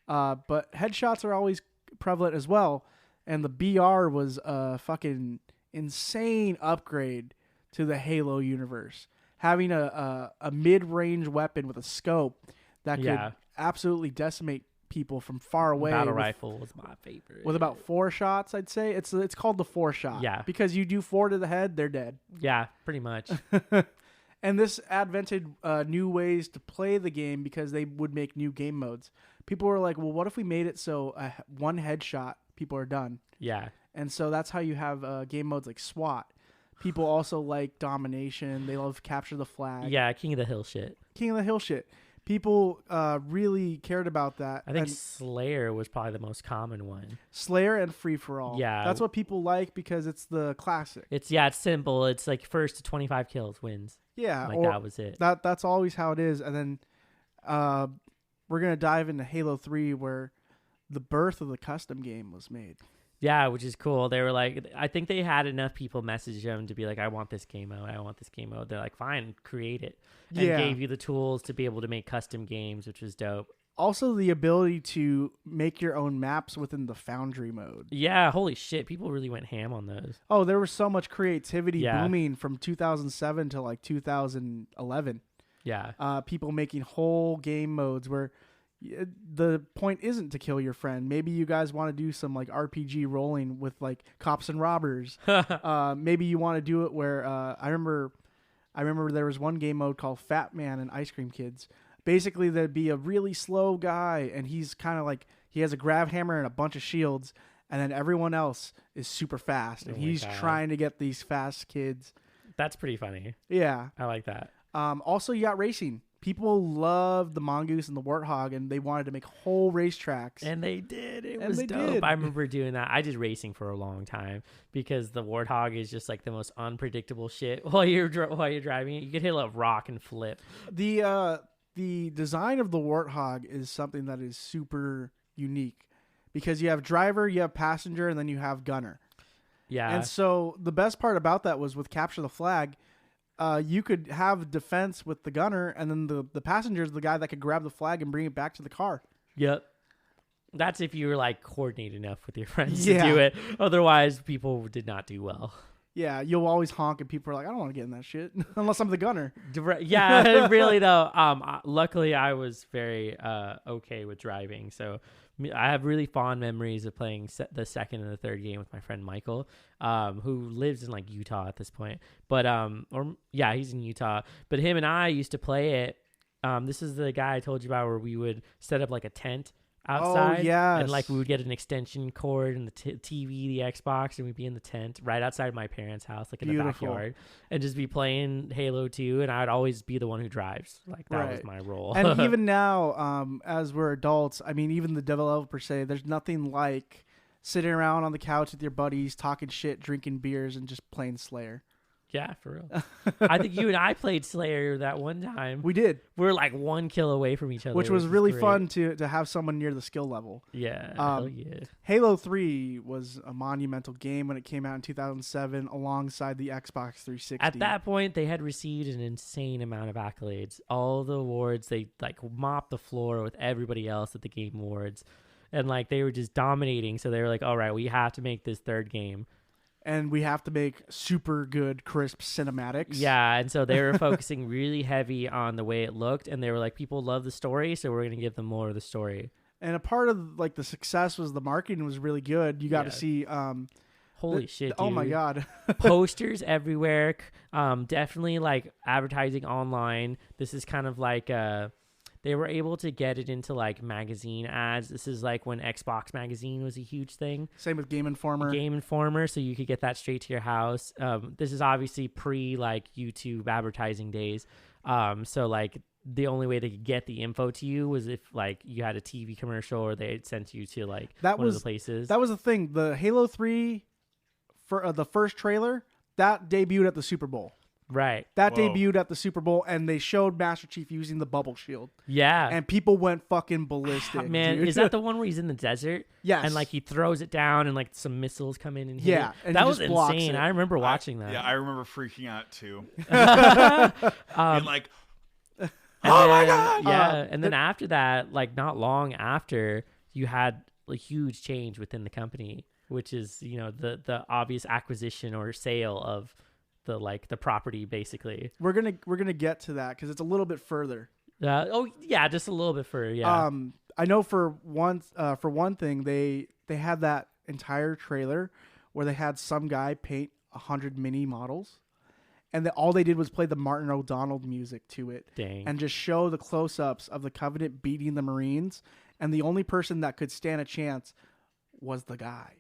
But headshots are always prevalent as well. And the BR was a fucking insane upgrade to the Halo universe. Having a mid-range weapon with a scope that could absolutely decimate people from far away. Battle rifle was my favorite. With about 4 shots, I'd say. It's called the 4 shot. Yeah. Because you do 4 to the head, they're dead. Yeah, pretty much. And this invented new ways to play the game because they would make new game modes. People were like, well, what if we made it so one headshot, people are done? Yeah. And so that's how you have game modes like SWAT. People also like domination. They love capture the flag. Yeah, King of the Hill shit. King of the Hill shit. People really cared about that. I think Slayer was probably the most common one. Slayer and Free for All. Yeah. That's what people like because it's the classic. It's simple. It's like first to 25 kills wins. Yeah. Like that was it. That's always how it is. And then we're going to dive into Halo 3 where the birth of the custom game was made. Yeah, which is cool. They were like, I think they had enough people message them to be like, I want this game mode. I want this game mode. They're like, fine, create it. And gave you the tools to be able to make custom games, which was dope. Also, the ability to make your own maps within the Foundry mode. Yeah, holy shit. People really went ham on those. Oh, there was so much creativity booming from 2007 to like 2011. Yeah. People making whole game modes where the point isn't to kill your friend. Maybe you guys want to do some like RPG rolling with like cops and robbers. Maybe you want to do it where I remember there was one game mode called Fat Man and Ice Cream Kids. Basically, there'd be a really slow guy, and he's kind of like he has a grab hammer and a bunch of shields, and then everyone else is super fast, and he's trying to get these fast kids. That's pretty funny. Yeah, I like that. Also, you got racing. People loved the Mongoose and the Warthog, and they wanted to make whole racetracks. And they did. It was dope. I remember doing that. I did racing for a long time because the Warthog is just like the most unpredictable shit while you're driving it. You could hit a rock and flip. The design of the Warthog is something that is super unique because you have driver, you have passenger, and then you have gunner. Yeah. And so the best part about that was with Capture the Flag, you could have defense with the gunner, and then the passenger is the guy that could grab the flag and bring it back to the car. Yep. That's if you were like coordinated enough with your friends to do it. Otherwise, people did not do well. Yeah, you'll always honk, and people are like, I don't want to get in that shit unless I'm the gunner. Yeah, really though. Luckily, I was very okay with driving, so I have really fond memories of playing the second and the third game with my friend Michael, who lives in like Utah at this point. But he's in Utah. But him and I used to play it. This is the guy I told you about where we would set up like a tent outside. Oh, yes. And like we would get an extension cord and the TV, the Xbox, and we'd be in the tent right outside my parents' house, like in the backyard, and just be playing Halo 2, and I'd always be the one who drives. Like that was my role. And even now, as we're adults, I mean, even the developers say there's nothing like sitting around on the couch with your buddies, talking shit, drinking beers, and just playing Slayer. Yeah, for real. I think you and I played Slayer that one time. We did. We're like 1 kill away from each other, which was really fun to have someone near the skill level. Yeah, hell yeah. Halo 3 was a monumental game when it came out in 2007 alongside the Xbox 360. At that point, they had received an insane amount of accolades. All the awards, they like mopped the floor with everybody else at the Game Awards. And like they were just dominating. So they were like, all right, we have to make this third game. And we have to make super good, crisp cinematics. Yeah, and so they were focusing really heavy on the way it looked, and they were like, people love the story, so we're going to give them more of the story. And a part of like the success was the marketing was really good. You got to see... holy shit, dude. Oh my God. Posters everywhere. Definitely like advertising online. This is kind of like... They were able to get it into like magazine ads. This is like when Xbox magazine was a huge thing. Same with Game Informer. So you could get that straight to your house. This is obviously pre like YouTube advertising days. So like the only way they could get the info to you was if like you had a TV commercial or they had sent you to like one of the places. That was the thing. The Halo 3 for the first trailer that debuted at the Super Bowl. Right. That Whoa. debuted at the Super Bowl, and they showed Master Chief using the bubble shield, Yeah. and people went fucking ballistic. Man, dude. is that the one where he's in the desert? Yes. And like he throws it down, and like some missiles come in and hit Yeah, it? and That he was just blocks insane. it. I remember watching that. Yeah, I remember freaking out too. Um, And like, And oh my then- God! Yeah, and then after that, like not long after, you had a huge change within the company, which is the obvious acquisition or sale of the property, basically. we're gonna get to that because it's a little bit further. Oh yeah, just a little bit further. Yeah, I know for one thing, they had that entire trailer where they had some guy paint 100 mini models, and all they did was play the Martin O'Donnell music to it, dang. and just show the close-ups of the Covenant beating the Marines, and the only person that could stand a chance was the guy,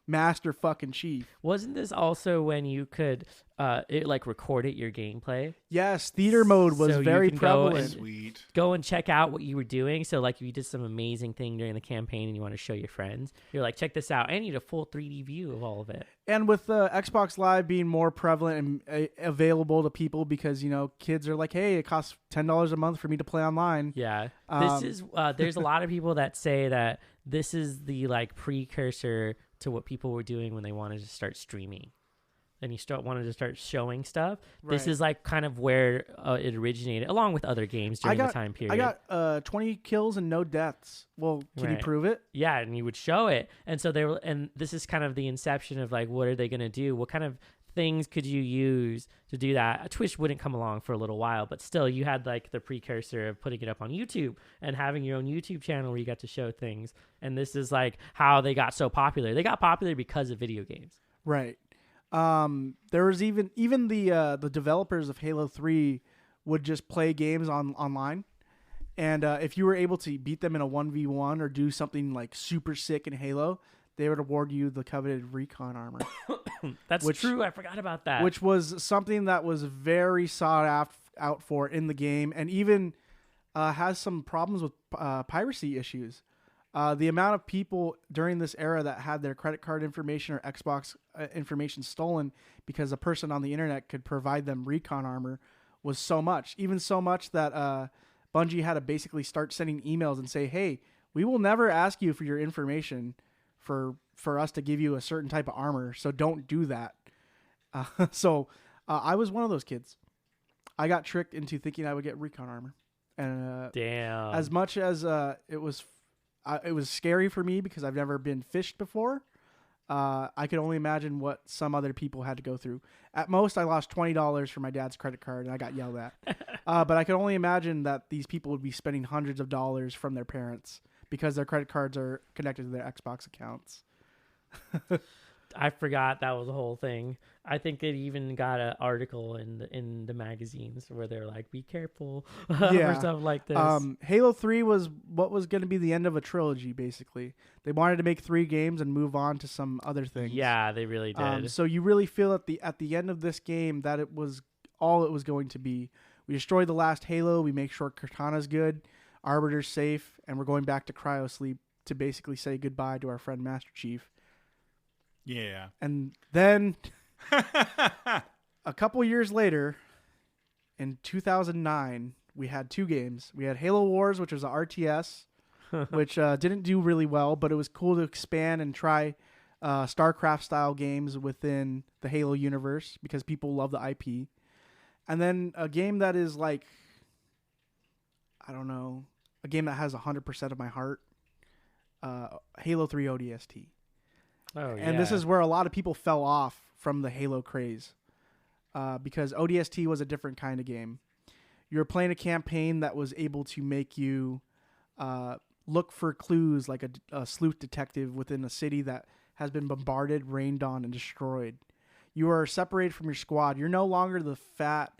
Master fucking Chief. Wasn't this also when you could record it your gameplay? Yes, theater mode was So you very can go prevalent. Sweet. Go and check out what you were doing. So like if you did some amazing thing during the campaign and you want to show your friends, you're like, check this out. I need a full 3D view of all of it. And with Xbox Live being more prevalent and available to people because, kids are like, hey, it costs $10 a month for me to play online. Yeah. This is there's a lot of people that say that this is the precursor to what people were doing when they wanted to start streaming. And you wanted to start showing stuff. This Right. is kind of where it originated, along with other games during the time period. I got 20 kills and no deaths. Well, can you Right. prove it? Yeah, and you would show it. And so and this is kind of the inception of what are they going to do? What kind of things could you use to do that? Twitch wouldn't come along for a little while, but still you had the precursor of putting it up on YouTube and having your own YouTube channel where you got to show things. And this is how they got so popular. They got popular because of video games. Right. There was even the developers of Halo 3 would just play games online. And if you were able to beat them in a 1v1 or do something super sick in Halo, they would award you the coveted recon armor. That's true. I forgot about that. Which was something that was very sought out for in the game, and even has some problems with piracy issues. The amount of people during this era that had their credit card information or Xbox information stolen because a person on the internet could provide them recon armor was so much. Even so much that Bungie had to basically start sending emails and say, hey, we will never ask you for your information for us to give you a certain type of armor, so don't do that. So I was one of those kids. I got tricked into thinking I would get recon armor. And Damn. as much as it was scary for me because I've never been fished before, I could only imagine what some other people had to go through. At most, I lost $20 for my dad's credit card, and I got yelled at. But I could only imagine that these people would be spending hundreds of dollars from their parents because their credit cards are connected to their Xbox accounts. I forgot that was a whole thing. I think it even got an article in the magazines where they're like, "Be careful," or stuff like this. Halo 3 was what was going to be the end of a trilogy. Basically, they wanted to make 3 games and move on to some other things. Yeah, they really did. So you really feel at the end of this game that it was all it was going to be. We destroyed the last Halo. We make sure Cortana's good, Arbiter's safe, and we're going back to cryo sleep to basically say goodbye to our friend Master Chief. Yeah. And then a couple years later, in 2009, we had 2 games. We had Halo Wars, which was a RTS, which didn't do really well, but it was cool to expand and try StarCraft-style games within the Halo universe because people love the IP. And then a game that is a game that has 100% of my heart, Halo 3 ODST. Oh, yeah. And this is where a lot of people fell off from the Halo craze because ODST was a different kind of game. You were playing a campaign that was able to make you look for clues like a sleuth detective within a city that has been bombarded, rained on, and destroyed. You are separated from your squad. You're no longer the fat,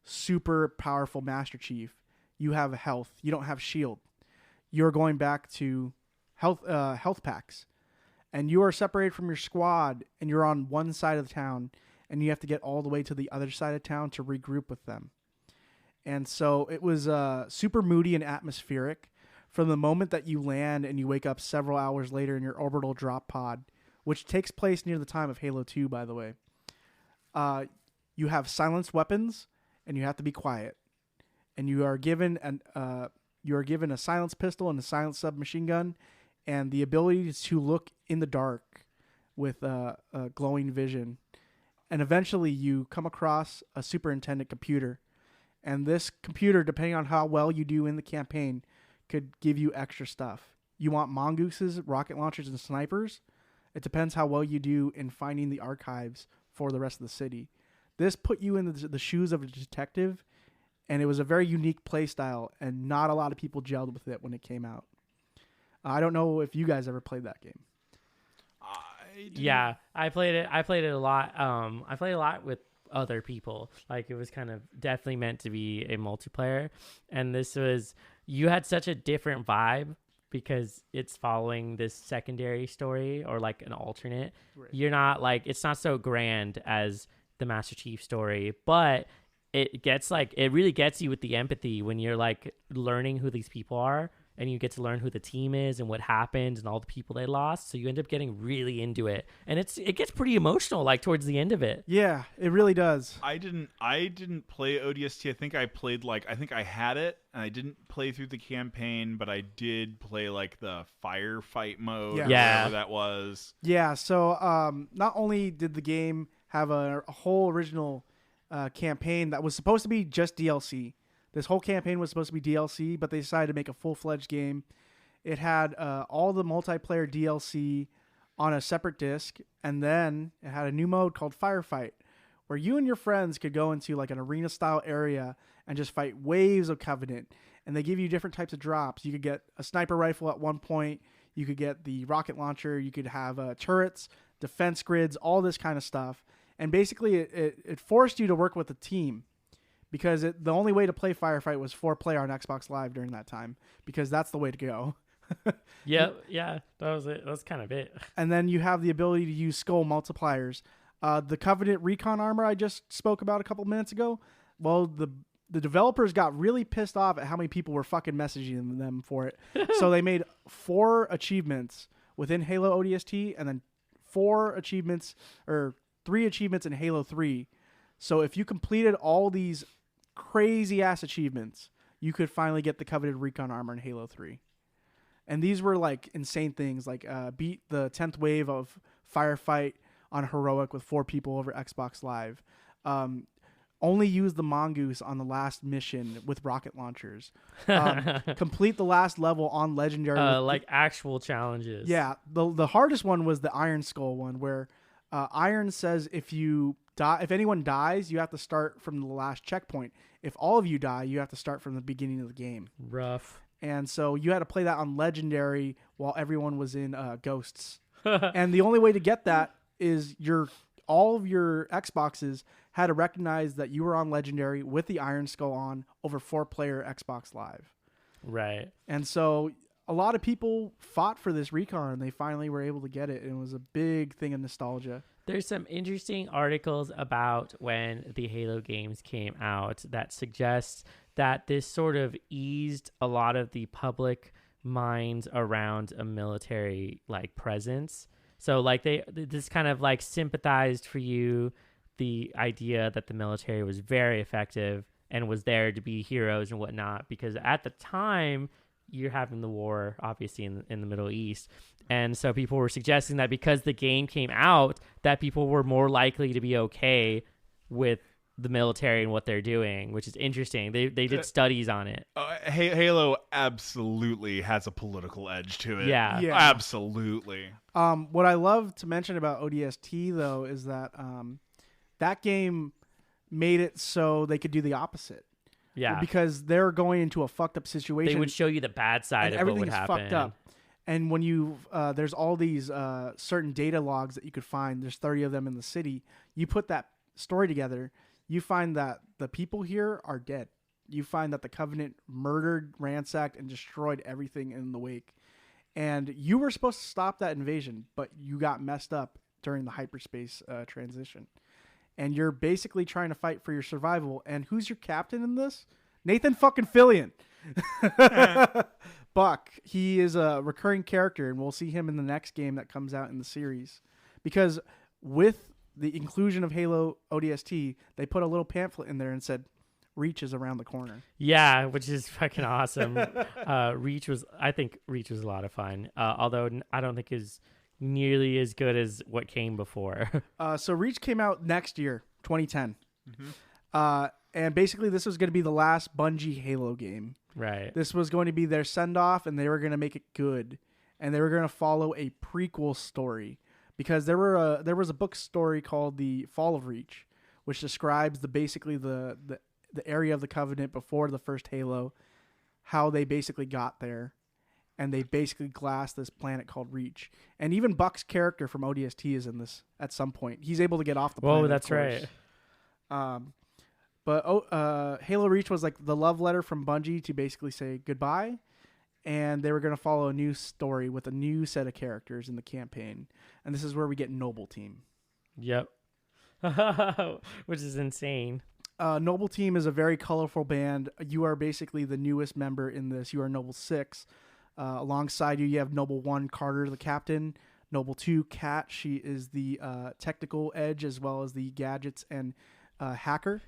super powerful Master Chief. You have health. You don't have shield. You're going back to health packs. And you are separated from your squad, and you're on one side of the town, and you have to get all the way to the other side of town to regroup with them. And so it was super moody and atmospheric from the moment that you land and you wake up several hours later in your orbital drop pod, which takes place near the time of Halo 2, by the way. you have silenced weapons, and you have to be quiet. And you are given a silenced pistol and a silenced submachine gun, and the ability to look in the dark with a glowing vision. And eventually, you come across a superintendent computer, and this computer, depending on how well you do in the campaign, could give you extra stuff. You want mongooses, rocket launchers, and snipers. It depends how well you do in finding the archives for the rest of the city. This put you in the shoes of a detective, and it was a very unique play style, and not a lot of people gelled with it when it came out. I don't know if you guys ever played that game. Yeah, I played it. I played it a lot. I played a lot with other people. Like, it was kind of definitely meant to be a multiplayer, and you had such a different vibe because it's following this secondary story or like an alternate. Right. You're not like, it's not so grand as the Master Chief story, but it really gets you with the empathy when you're like learning who these people are, and you get to learn who the team is and what happened and all the people they lost. So you end up getting really into it, and it gets pretty emotional like towards the end of it. Yeah, it really does. I didn't play ODST. I think I had it, and I didn't play through the campaign, but I did play like the firefight mode. Yeah. Whatever that was. Yeah. So not only did the game have a whole original campaign that was supposed to be just DLC. This whole campaign was supposed to be DLC, but they decided to make a full-fledged game. It had all the multiplayer DLC on a separate disc, and then it had a new mode called Firefight, where you and your friends could go into like an arena-style area and just fight waves of Covenant. And they give you different types of drops. You could get a sniper rifle at one point. You could get the rocket launcher. You could have turrets, defense grids, all this kind of stuff. And basically, it forced you to work with a team, because the only way to play Firefight was 4-player on Xbox Live during that time, because that's the way to go. Yeah, that was it. That's kind of it. And then you have the ability to use skull multipliers. The Covenant recon armor I just spoke about a couple minutes ago, well, the developers got really pissed off at how many people were fucking messaging them for it. So they made 4 achievements within Halo ODST, and then 3 achievements in Halo 3. So if you completed all these crazy ass achievements, you could finally get the coveted recon armor in Halo 3. And these were like insane things, like beat the 10th wave of Firefight on Heroic with 4 people over Xbox Live. Only use the mongoose on the last mission with rocket launchers. Complete the last level on Legendary. Like actual challenges. Yeah. The hardest one was the Iron Skull one, where Iron says if anyone dies, you have to start from the last checkpoint. If all of you die, you have to start from the beginning of the game. Rough. And so you had to play that on Legendary while everyone was in Ghosts. And the only way to get that is all of your Xboxes had to recognize that you were on Legendary with the Iron Skull on over 4-player Xbox Live. Right. And so a lot of people fought for this recon, and they finally were able to get it. And it was a big thing of nostalgia. There's some interesting articles about when the Halo games came out that suggests that this sort of eased a lot of the public minds around a military like presence. So like this kind of like sympathized for you the idea that the military was very effective and was there to be heroes and whatnot, because at the time you're having the war obviously in the Middle East. And so people were suggesting that because the game came out, that people were more likely to be okay with the military and what they're doing, which is interesting. They did studies on it. Halo absolutely has a political edge to it. Yeah. Absolutely. What I love to mention about ODST, though, is that that game made it so they could do the opposite. Yeah. Because they're going into a fucked up situation. They would show you the bad side of what would happen. Everything's fucked up. And when there's all these certain data logs that you could find, there's 30 of them in the city. You put that story together, you find that the people here are dead. You find that the Covenant murdered, ransacked, and destroyed everything in the wake. And you were supposed to stop that invasion, but you got messed up during the hyperspace transition. And you're basically trying to fight for your survival. And who's your captain in this? Nathan fucking Fillion. Buck. He is a recurring character, and we'll see him in the next game that comes out in the series. Because with the inclusion of Halo ODST, they put a little pamphlet in there and said, Reach is around the corner. Yeah, which is fucking awesome. I think Reach was a lot of fun. Although I don't think is nearly as good as what came before. So Reach came out next year, 2010. And basically this was going to be the last Bungie Halo game. Right. This was going to be their send-off, and they were going to make it good. And they were going to follow a prequel story. Because there was a book story called The Fall of Reach, which describes the area of the Covenant before the first Halo, how they basically got there, and they basically glassed this planet called Reach. And even Buck's character from ODST is in this at some point. He's able to get off the planet. Oh, that's right. But Halo Reach was like the love letter from Bungie to basically say goodbye, and they were going to follow a new story with a new set of characters in the campaign. And this is where we get Noble Team. Yep. Which is insane. Noble Team is a very colorful band. You are basically the newest member in this. You are Noble 6. Alongside you, you have Noble 1, Carter, the captain. Noble 2, Kat. She is the technical edge as well as the gadgets and hacker.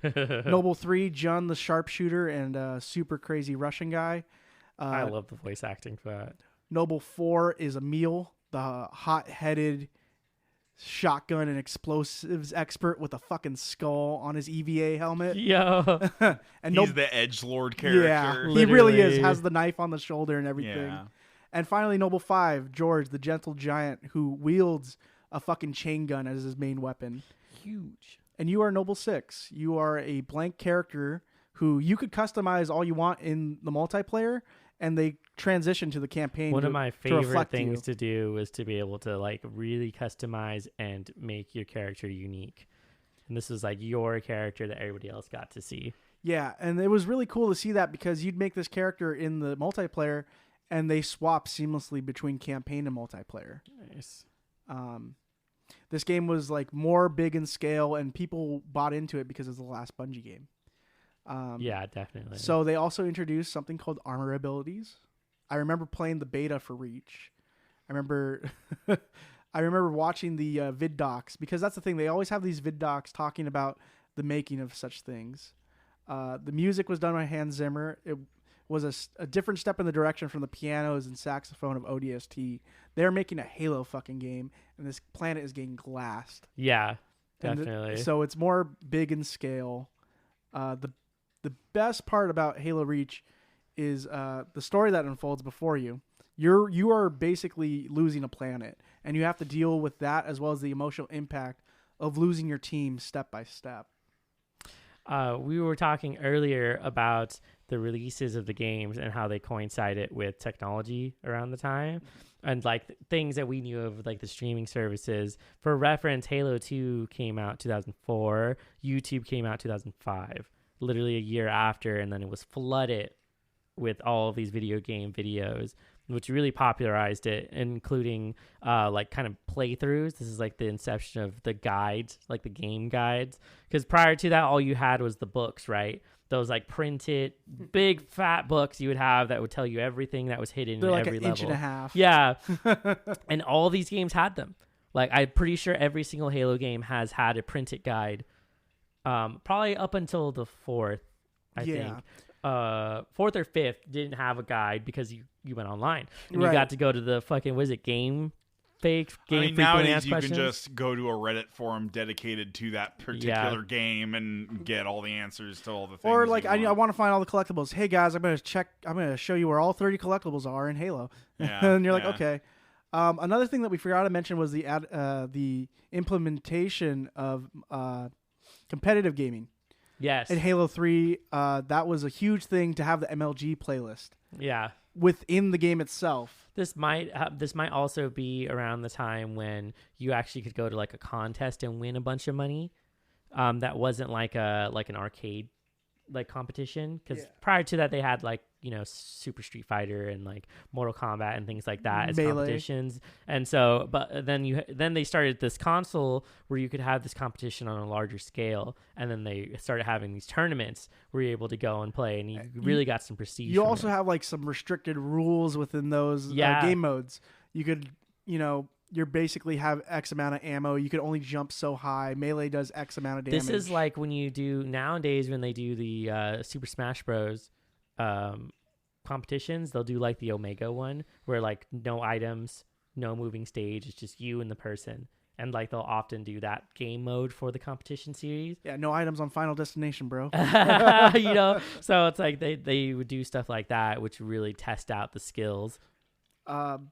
Noble 3, John, the sharpshooter and super crazy Russian guy. I love the voice acting for that. Noble 4 is Emil, the hot-headed shotgun and explosives expert with a fucking skull on his EVA helmet. Yo. And he's the edgelord character. Yeah, he really is. Has the knife on the shoulder and everything. Yeah. And finally, Noble 5, George, the gentle giant who wields a fucking chain gun as his main weapon. Huge. And you are Noble 6. You are a blank character who you could customize all you want in the multiplayer, and they transition to the campaign. One of my favorite things you. to do is to be able to like really customize and make your character unique. And this is like your character that everybody else got to see. Yeah, and it was really cool to see that because you'd make this character in the multiplayer, and they swap seamlessly between campaign and multiplayer. Nice. This game was like more big in scale, and people bought into it because it was the last Bungie game. Yeah, definitely. So they also introduced something called armor abilities. I remember playing the beta for Reach. I remember watching the vid docs, because that's the thing. They always have these vid docs talking about the making of such things. The music was done by Hans Zimmer. It was a different step in the direction from the pianos and saxophone of ODST. They're making a Halo fucking game, and this planet is getting glassed. Yeah, definitely. So it's more big in scale. The best part about Halo Reach is the story that unfolds before you. You are basically losing a planet, and you have to deal with that as well as the emotional impact of losing your team step by step. We were talking earlier about the releases of the games and how they coincided with technology around the time, and like things that we knew of, like the streaming services. For reference, Halo 2 came out 2004. YouTube came out 2005, literally a year after, and then it was flooded with all of these video game videos, which really popularized it, including like kind of playthroughs. This is like the inception of the guides, like the game guides. Because prior to that, all you had was the books, right? Those like printed, big fat books you would have that would tell you everything that was hidden in like every an level. inch and a half. Yeah. And all these games had them. Like I'm pretty sure every single Halo game has had a printed guide. Probably up until the fourth, I think. Fourth or fifth didn't have a guide because you went online and you got to go to the fucking game nowadays you can just go to a Reddit forum dedicated to that particular game and get all the answers to all the things. Or like I want to find all the collectibles. Hey guys, I'm gonna show you where all 30 collectibles are in Halo. And you're like, okay. Another thing that we forgot to mention was the implementation of competitive gaming. Yes. In Halo 3, that was a huge thing to have the MLG playlist. Yeah. Within the game itself. This might also be around the time when you actually could go to like a contest and win a bunch of money. That wasn't like an arcade like competition, because prior to that they had like, you know, Super Street Fighter and like Mortal Kombat and things like that as competitions. And so, but then they started this console where you could have this competition on a larger scale, and then they started having these tournaments where you're able to go and play, and you really got some prestige. You also have like some restricted rules within those game modes. You could, you know, you basically have X amount of ammo. You can only jump so high. Melee does X amount of damage. This is like when you do nowadays when they do the Super Smash Bros. Competitions. They'll do like the Omega one where like no items, no moving stage. It's just you and the person. And like they'll often do that game mode for the competition series. Yeah, no items on Final Destination, bro. You know, so it's like they would do stuff like that, which really test out the skills.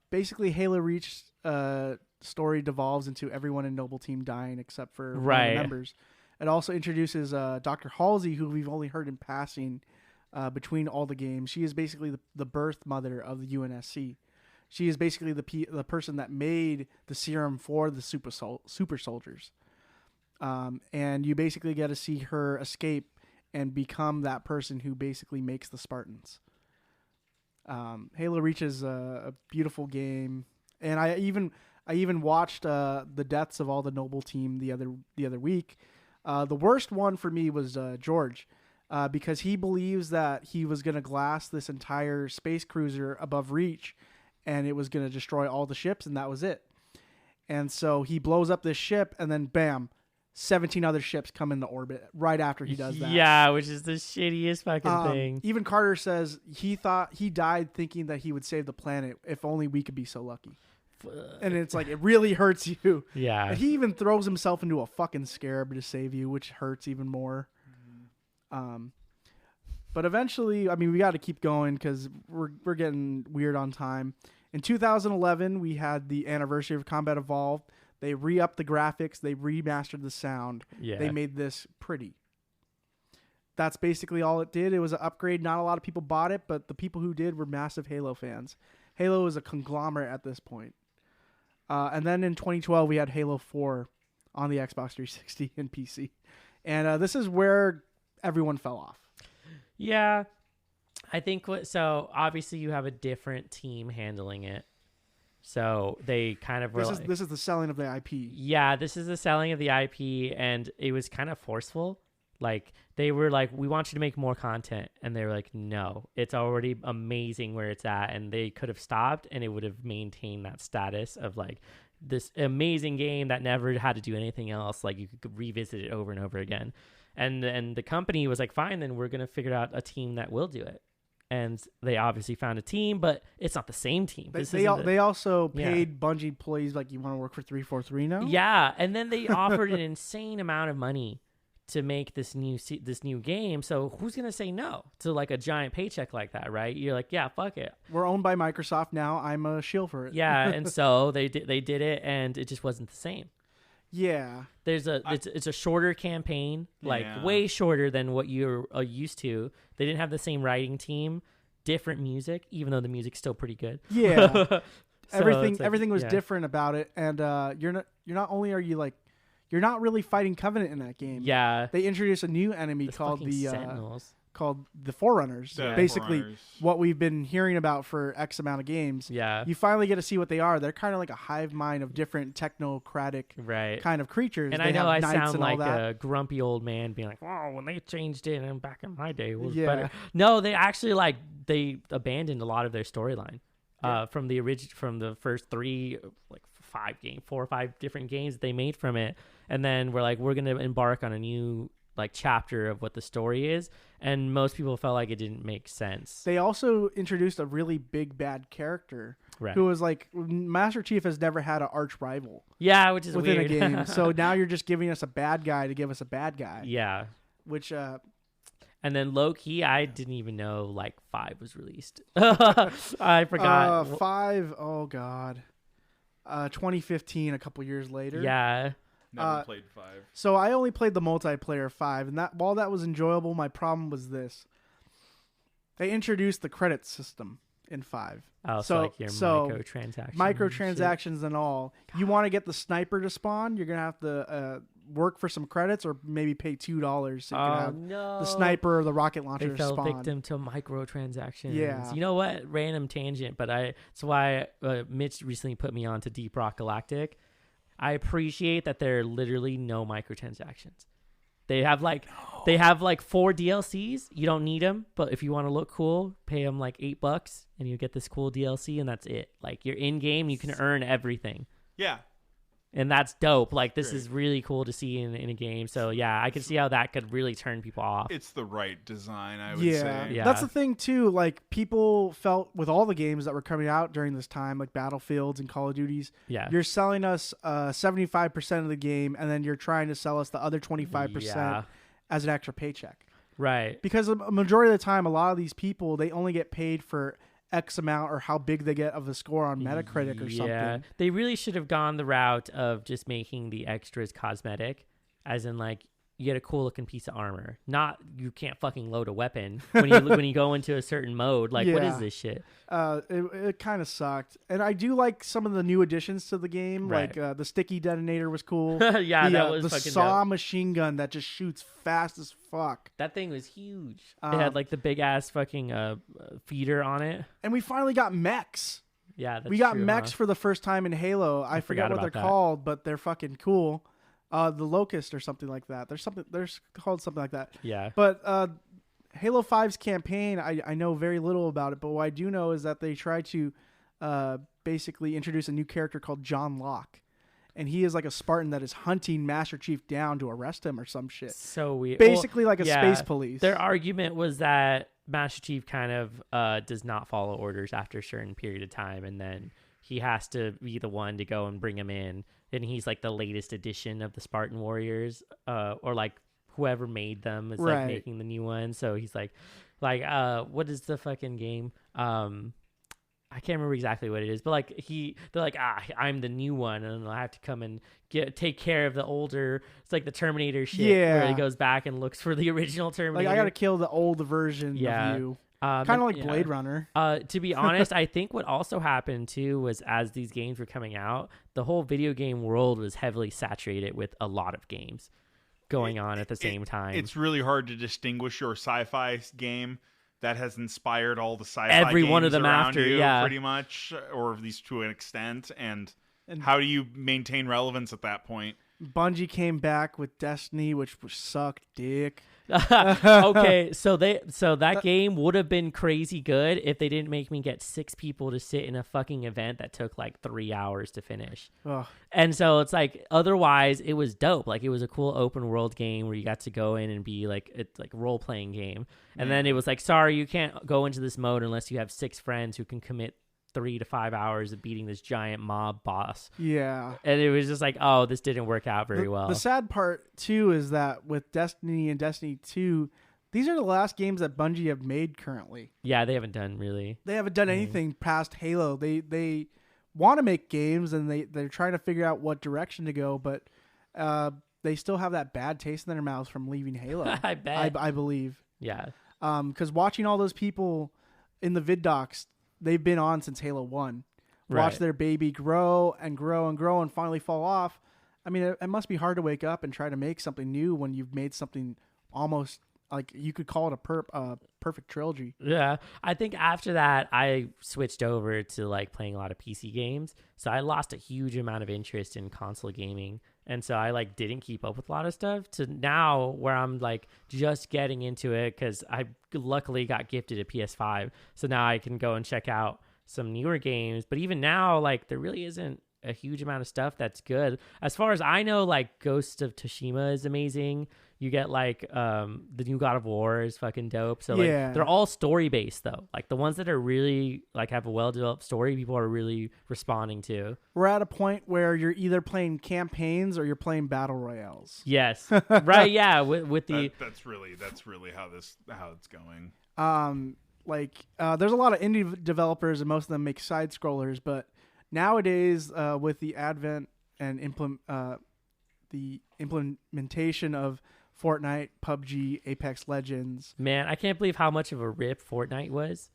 Basically, Halo Reach story devolves into everyone in Noble Team dying except for one of Right. the members. It also introduces Dr. Halsey, who we've only heard in passing between all the games. She is basically the birth mother of the UNSC. She is basically the person that made the serum for the super soldiers. And you basically get to see her escape and become that person who basically makes the Spartans. Halo Reach is a beautiful game, and I even watched the deaths of all the Noble Team the other week. The worst one for me was George, because he believes that he was going to glass this entire space cruiser above Reach, and it was going to destroy all the ships, and that was it. And so he blows up this ship, and then bam, 17 other ships come into orbit right after he does that. Yeah, which is the shittiest fucking thing. Even Carter says he thought he died thinking that he would save the planet if only we could be so lucky. And it's like, it really hurts you. Yeah. And he even throws himself into a fucking scarab to save you, which hurts even more. But eventually, I mean, we got to keep going because we're getting weird on time. In 2011, we had the anniversary of Combat Evolved. They re-upped the graphics. They remastered the sound. Yeah. They made this pretty. That's basically all it did. It was an upgrade. Not a lot of people bought it, but the people who did were massive Halo fans. Halo is a conglomerate at this point. And then in 2012, we had Halo 4 on the Xbox 360 and PC. And this is where everyone fell off. Yeah. I think so obviously you have a different team handling it. So they kind of were this is the selling of the IP. Yeah, this is the selling of the IP, and it was kind of forceful. Like they were like, we want you to make more content, and they were like, no, it's already amazing where it's at, and they could have stopped and it would have maintained that status of like this amazing game that never had to do anything else. Like you could revisit it over and over again. And the company was like, fine, then we're going to figure out a team that will do it. And they obviously found a team, but it's not the same team. They also paid Bungie employees like, you want to work for 343 now? Yeah, and then they offered an insane amount of money to make this new game. So who's gonna say no to like a giant paycheck like that, right? You're like, yeah, fuck it. We're owned by Microsoft now. I'm a shill for it. Yeah, and so they did it, and it just wasn't the same. Yeah, it's a shorter campaign, like way shorter than what you're used to. They didn't have the same writing team, different music, even though the music's still pretty good. Yeah, So everything was different about it, and you're not really fighting Covenant in that game. Yeah, they introduced a new enemy called the Sentinels. Called the Forerunners. Yeah, basically, Forerunners. what we've been hearing about for X amount of games. Yeah, you finally get to see what they are. They're kind of like a hive mind of different technocratic kind of creatures. And they I know I sound and like a grumpy old man being like, "Oh, when they changed it, and back in my day, it was better." Yeah. No, they actually they abandoned a lot of their storyline from the first 4 or 5 different games that they made from it, and then we're going to embark on a new chapter of what the story is, and most people felt like it didn't make sense. They also introduced a really big bad character who was like, Master Chief has never had an arch rival. Yeah, which is within weird. a game. So now you're just giving us a bad guy to give us a bad guy. Yeah. Which and then low key, I didn't even know 5 was released. I forgot. 5, oh god. 2015, a couple years later. Yeah. Never played 5. So I only played the multiplayer 5, and while that was enjoyable, my problem was this. They introduced the credit system in 5. Oh, so your microtransactions. Microtransactions and all. God. You want to get the sniper to spawn, you're going to have to work for some credits or maybe pay $2 so you can have the sniper or the rocket launcher they fell spawn. victim to microtransactions. Yeah. You know what? Random tangent, but that's why Mitch recently put me on to Deep Rock Galactic. I appreciate that there are literally no microtransactions. They have 4 DLCs. You don't need them, but if you want to look cool, pay them $8 and you get this cool DLC, and that's it. You're in game, you can earn everything. Yeah. And that's dope. Like, this is really cool to see in a game. So, yeah, I can see how that could really turn people off. It's the right design, I would say. Yeah. That's the thing, too. Like, people felt with all the games that were coming out during this time, like Battlefields and Call of Duties, you're selling us 75% of the game, and then you're trying to sell us the other 25% as an extra paycheck. Right. Because a majority of the time, a lot of these people, they only get paid for X amount or how big they get of the score on Metacritic or something. Yeah, they really should have gone the route of just making the extras cosmetic, as in like you get a cool looking piece of armor. Not you can't fucking load a weapon when you go into a certain mode. Like what is this shit? It kind of sucked. And I do like some of the new additions to the game. Right. Like the sticky detonator was cool. That was the fucking saw dope. machine gun that just shoots fast as fuck. That thing was huge. It had like the big ass fucking feeder on it. And we finally got mechs. Yeah, that's we got true, mechs for the first time in Halo. I forgot what they're called, but they're fucking cool. The Locust or something like that. There's called something like that. Yeah. But Halo 5's campaign, I know very little about it, but what I do know is that they tried to basically introduce a new character called John Locke. And he is like a Spartan that is hunting Master Chief down to arrest him or some shit. So weird. Basically like a space police. Their argument was that Master Chief kind of does not follow orders after a certain period of time, and then he has to be the one to go and bring him in. And he's like the latest edition of the Spartan Warriors, or like whoever made them is like making the new one. So he's like, what is the fucking game? I can't remember exactly what it is, but like they're like, I'm the new one, and I have to come and take care of the older. It's like the Terminator shit, where he goes back and looks for the original Terminator. Like I got to kill the old version of you. Kind of like Blade Runner. To be honest, I think what also happened too was as these games were coming out, the whole video game world was heavily saturated with a lot of games going on at the same time. It's really hard to distinguish your sci-fi game that has inspired all the sci-fi every games one of them around after, you, pretty much, or at least to an extent. And how do you maintain relevance at that point? Bungie came back with Destiny, which sucked dick. Okay, so that game would have been crazy good if they didn't make me get 6 people to sit in a fucking event that took like 3 hours to finish. Ugh. And so it's like otherwise it was dope. Like it was a cool open world game where you got to go in and be like it's like role playing game. And then it was like, sorry, you can't go into this mode unless you have 6 friends who can commit 3 to 5 hours of beating this giant mob boss. Yeah. And it was just like, oh, this didn't work out very well. The sad part, too, is that with Destiny and Destiny 2, these are the last games that Bungie have made currently. Yeah, they haven't done really. They haven't done anything past Halo. They want to make games, and they're trying to figure out what direction to go, but they still have that bad taste in their mouths from leaving Halo. I bet. I believe. Yeah. Because watching all those people in the vid docs, they've been on since Halo 1. Watch their baby grow and grow and grow and finally fall off. I mean, it must be hard to wake up and try to make something new when you've made something almost like you could call it a perfect trilogy. Yeah. I think after that, I switched over to like playing a lot of PC games. So I lost a huge amount of interest in console gaming. And so I like didn't keep up with a lot of stuff to now where I'm like just getting into it because I luckily got gifted a PS5. So now I can go and check out some newer games. But even now, like there really isn't a huge amount of stuff that's good. As far as I know, like Ghost of Tsushima is amazing. You get like the new God of War is fucking dope. So like they're all story based though. Like the ones that are really like have a well developed story, people are really responding to. We're at a point where you're either playing campaigns or you're playing battle royales. Yes, right. Yeah, with the that's really how it's going. There's a lot of indie developers and most of them make side scrollers, but nowadays with the advent and the implementation of Fortnite, PUBG, Apex Legends. Man, I can't believe how much of a rip Fortnite was.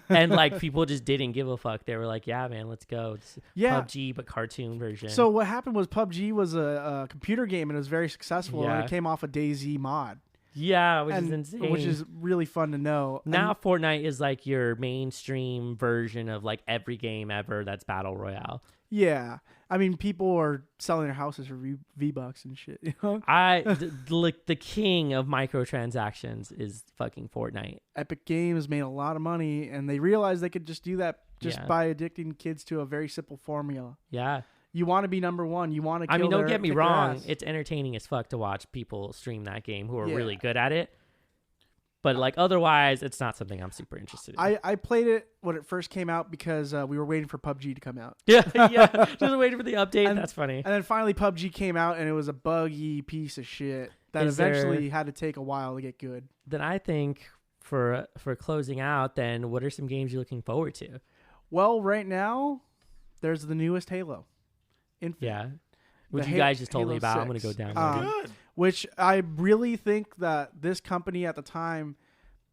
And like people just didn't give a fuck. They were like, yeah, man, let's go. It's PUBG, but cartoon version. So what happened was PUBG was a computer game and it was very successful. And it came off a DayZ mod. Yeah, which is insane. Which is really fun to know. Now Fortnite is like your mainstream version of like every game ever that's Battle Royale. Yeah. I mean, people are selling their houses for V-Bucks and shit. You know? The king of microtransactions is fucking Fortnite. Epic Games made a lot of money, and they realized they could just do that by addicting kids to a very simple formula. Yeah. You want to be number one. You want to. I mean, don't get me wrong. Ass. It's entertaining as fuck to watch people stream that game who are Yeah. really good at it. But like otherwise, it's not something I'm super interested in. I played it when it first came out because we were waiting for PUBG to come out. yeah, just waiting for the update. That's funny. And then finally PUBG came out, and it was a buggy piece of shit that eventually had to take a while to get good. Then I think for closing out, then what are some games you're looking forward to? Well, right now, there's the newest Halo. Infinite. Yeah. Which The you guys just told Halo me about. 6. I'm going to go down. Good. Which I really think that this company at the time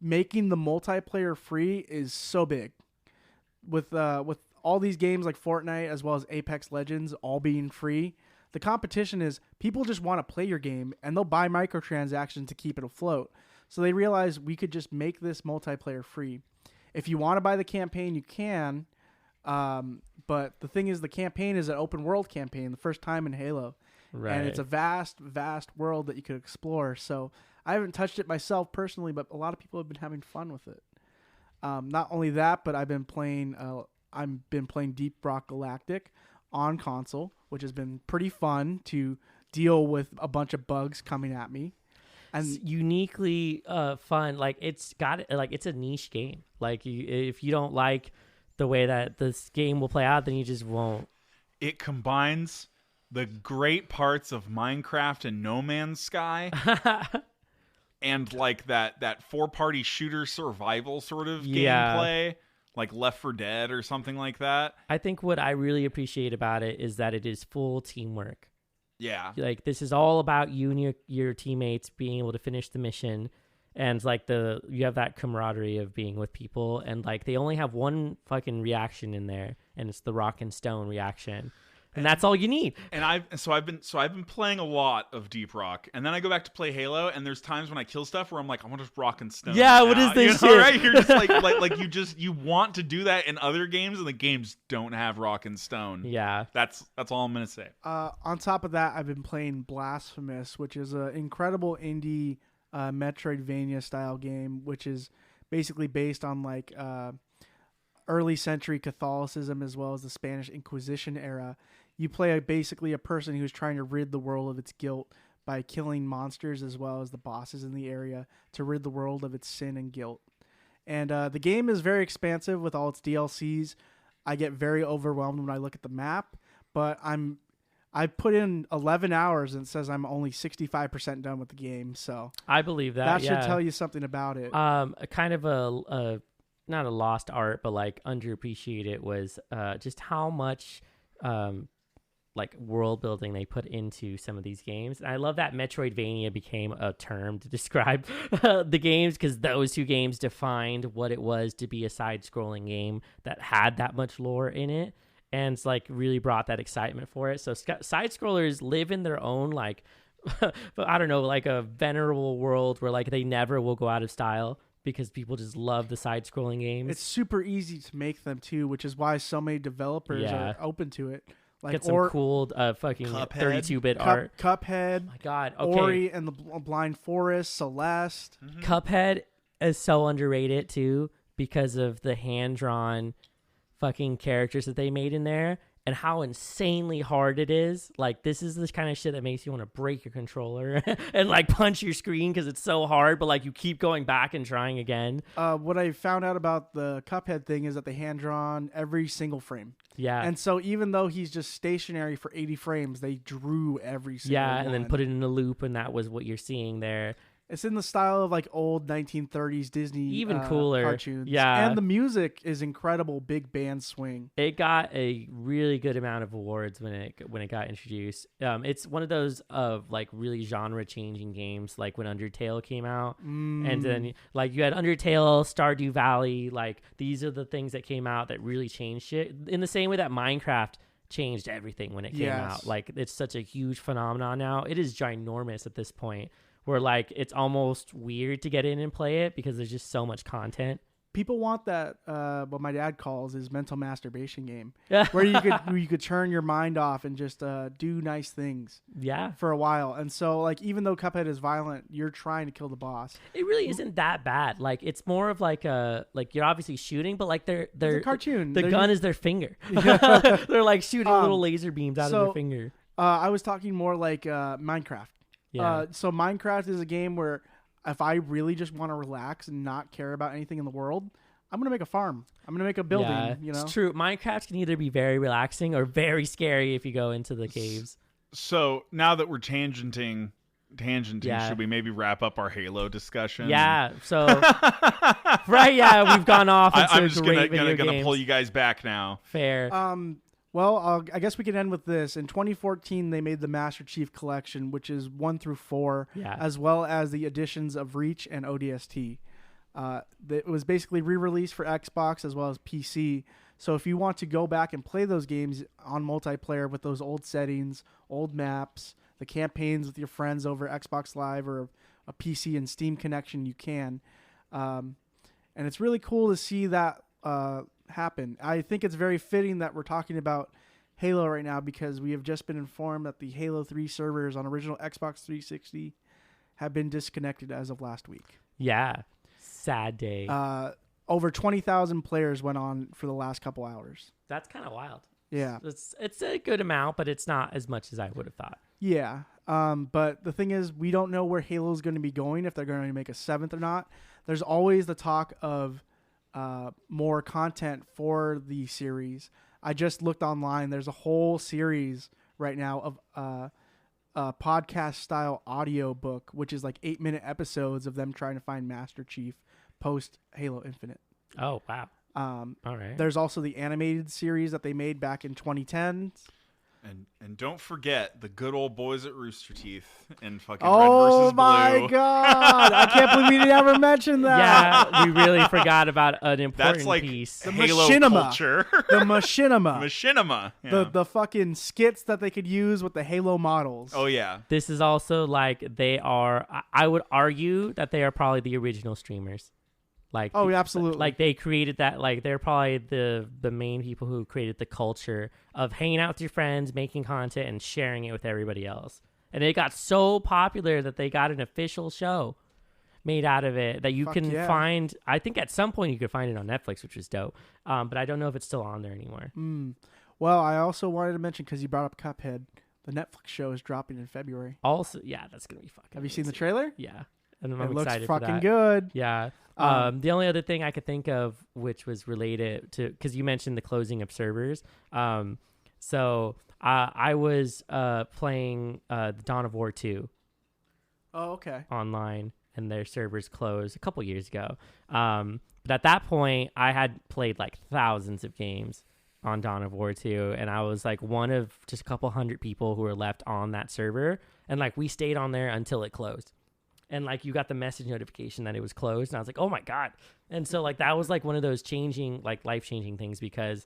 making the multiplayer free is so big. With all these games like Fortnite as well as Apex Legends all being free, the competition is people just want to play your game and they'll buy microtransactions to keep it afloat. So they realize we could just make this multiplayer free. If you want to buy the campaign, you can. But the thing is, the campaign is an open world campaign, the first time in Halo. Right. And it's a vast, vast world that you could explore. So I haven't touched it myself personally, but a lot of people have been having fun with it. Not only that, but I've been playing Deep Rock Galactic on console, which has been pretty fun to deal with a bunch of bugs coming at me. And It's uniquely fun. Like it's a niche game. Like if you don't like the way that this game will play out, then you just won't. It combines the great parts of Minecraft and No Man's Sky and like that four-party shooter survival sort of gameplay, like Left 4 Dead or something like that. I think what I really appreciate about it is that it is full teamwork. Yeah. Like this is all about you and your teammates being able to finish the mission, and like you have that camaraderie of being with people, and like they only have one fucking reaction in there, and it's the rock and stone reaction. And that's all you need. And I've been playing a lot of Deep Rock, and then I go back to play Halo, and there's times when I kill stuff where I'm like, I want to rock and stone. Yeah, now. what is this you know, shit? right? You're just like you want to do that in other games, and the games don't have rock and stone. Yeah. That's all I'm gonna say. on top of that, I've been playing Blasphemous, which is an incredible indie Metroidvania style game, which is basically based on like early century Catholicism as well as the Spanish Inquisition era. You play basically a person who's trying to rid the world of its guilt by killing monsters as well as the bosses in the area to rid the world of its sin and guilt. And the game is very expansive with all its DLCs. I get very overwhelmed when I look at the map, but I put in 11 hours and it says I'm only 65% done with the game. So I believe that. That should tell you something about it. A kind of a not a lost art, but like underappreciated was just how much like world building they put into some of these games. And I love that Metroidvania became a term to describe the games, because those two games defined what it was to be a side-scrolling game that had that much lore in it, and it's like really brought that excitement for it. So side-scrollers live in their own like I don't know, like a venerable world where like they never will go out of style, because people just love the side-scrolling games. It's super easy to make them too, which is why so many developers are open to it. Like get some cool fucking Cuphead. 32-bit art. Cuphead. Oh my God. Okay. Ori and the Blind Forest, Celeste. Mm-hmm. Cuphead is so underrated too, because of the hand-drawn fucking characters that they made in there and how insanely hard it is. Like, this is the kind of shit that makes you want to break your controller and like punch your screen because it's so hard, but like you keep going back and trying again. What I found out about the Cuphead thing is that they hand-drawn every single frame. Yeah. And so even though he's just stationary for 80 frames, they drew every single one. and then put it in a loop, and that was what you're seeing there. It's in the style of like old 1930s Disney Even cooler. cartoons. Yeah. And the music is incredible, big band swing. It got a really good amount of awards when it got introduced. It's one of those of like really genre changing games, like when Undertale came out, and then like you had Undertale, Stardew Valley. Like these are the things that came out that really changed it. In the same way that Minecraft changed everything when it came out. Like it's such a huge phenomenon now. It is ginormous at this point, where like it's almost weird to get in and play it because there's just so much content. people want that what my dad calls his mental masturbation game, Yeah. where you could turn your mind off and just do nice things Yeah. for a while. And so like even though Cuphead is violent, you're trying to kill the boss. It really isn't that bad. Like it's more of like you're obviously shooting, but like they're It's a cartoon. The They're gun is their finger. They're like shooting little laser beams out of their finger. I was talking more like Minecraft. Yeah. So Minecraft is a game where if I really just want to relax and not care about anything in the world, I'm gonna make a farm. I'm gonna make a building. Yeah, You know, it's true. Minecraft can either be very relaxing or very scary if you go into the caves. So now that we're tangenting, Yeah. should we maybe wrap up our Halo discussion? Yeah. So right. Yeah, we've gone off into I'm just great gonna video games. pull you guys back now. Fair. Well, I guess we can end with this. In 2014, they made the Master Chief Collection, which is 1 through 4, Yeah. as well as the additions of Reach and ODST. It was basically re-released for Xbox as well as PC. So if you want to go back and play those games on multiplayer with those old settings, old maps, the campaigns with your friends over Xbox Live or a PC and Steam connection, you can. And it's really cool to see that happen. I think it's very fitting that we're talking about Halo right now because we have just been informed that the Halo 3 servers on original Xbox 360 have been disconnected as of last week. Yeah. Sad day. Over 20,000 players went on for the last couple hours. That's kind of wild. Yeah. It's a good amount, but it's not as much as I would have thought. Yeah. But the thing is, we don't know where Halo's going to be going, if they're going to make a 7th or not. There's always the talk of more content for the series. I just looked online. There's a whole series right now of a podcast style audio book, which is like 8-minute episodes of them trying to find Master Chief post Halo Infinite. Oh, wow. All right. There's also the animated series that they made back in 2010. And don't forget the good old boys at Rooster Teeth and fucking Oh Red versus my Blue. God! I can't believe we didn't ever mention that. Yeah, we really forgot about an important That's like piece. The Halo machinima. culture. The machinima. Machinima. Yeah. The fucking skits that they could use with the Halo models. Oh yeah. This is also like they are. I would argue that they are probably the original streamers. Like, Oh, yeah, absolutely. Like they created that. Like they're probably the main people who created the culture of hanging out with your friends, making content, and sharing it with everybody else. And it got so popular that they got an official show made out of it that you Fuck can yeah. find. I think at some point you could find it on Netflix, which was dope. But I don't know if it's still on there anymore. Well, I also wanted to mention, because you brought up Cuphead, the Netflix show is dropping in February. Also, yeah, that's gonna be fucking. Have you seen the amazing. trailer? Yeah, and I'm It looks excited for fucking that. good. Yeah. The only other thing I could think of, which was related to, because you mentioned the closing of servers. So I was playing the Dawn of War 2 Oh, okay. online, and their servers closed a couple years ago. But at that point, I had played like thousands of games on Dawn of War 2, and I was like one of just a couple hundred people who were left on that server, and like we stayed on there until it closed. And like you got the message notification that it was closed, and I was like, "Oh my God!" And so like that was like one of those changing, like life changing things, because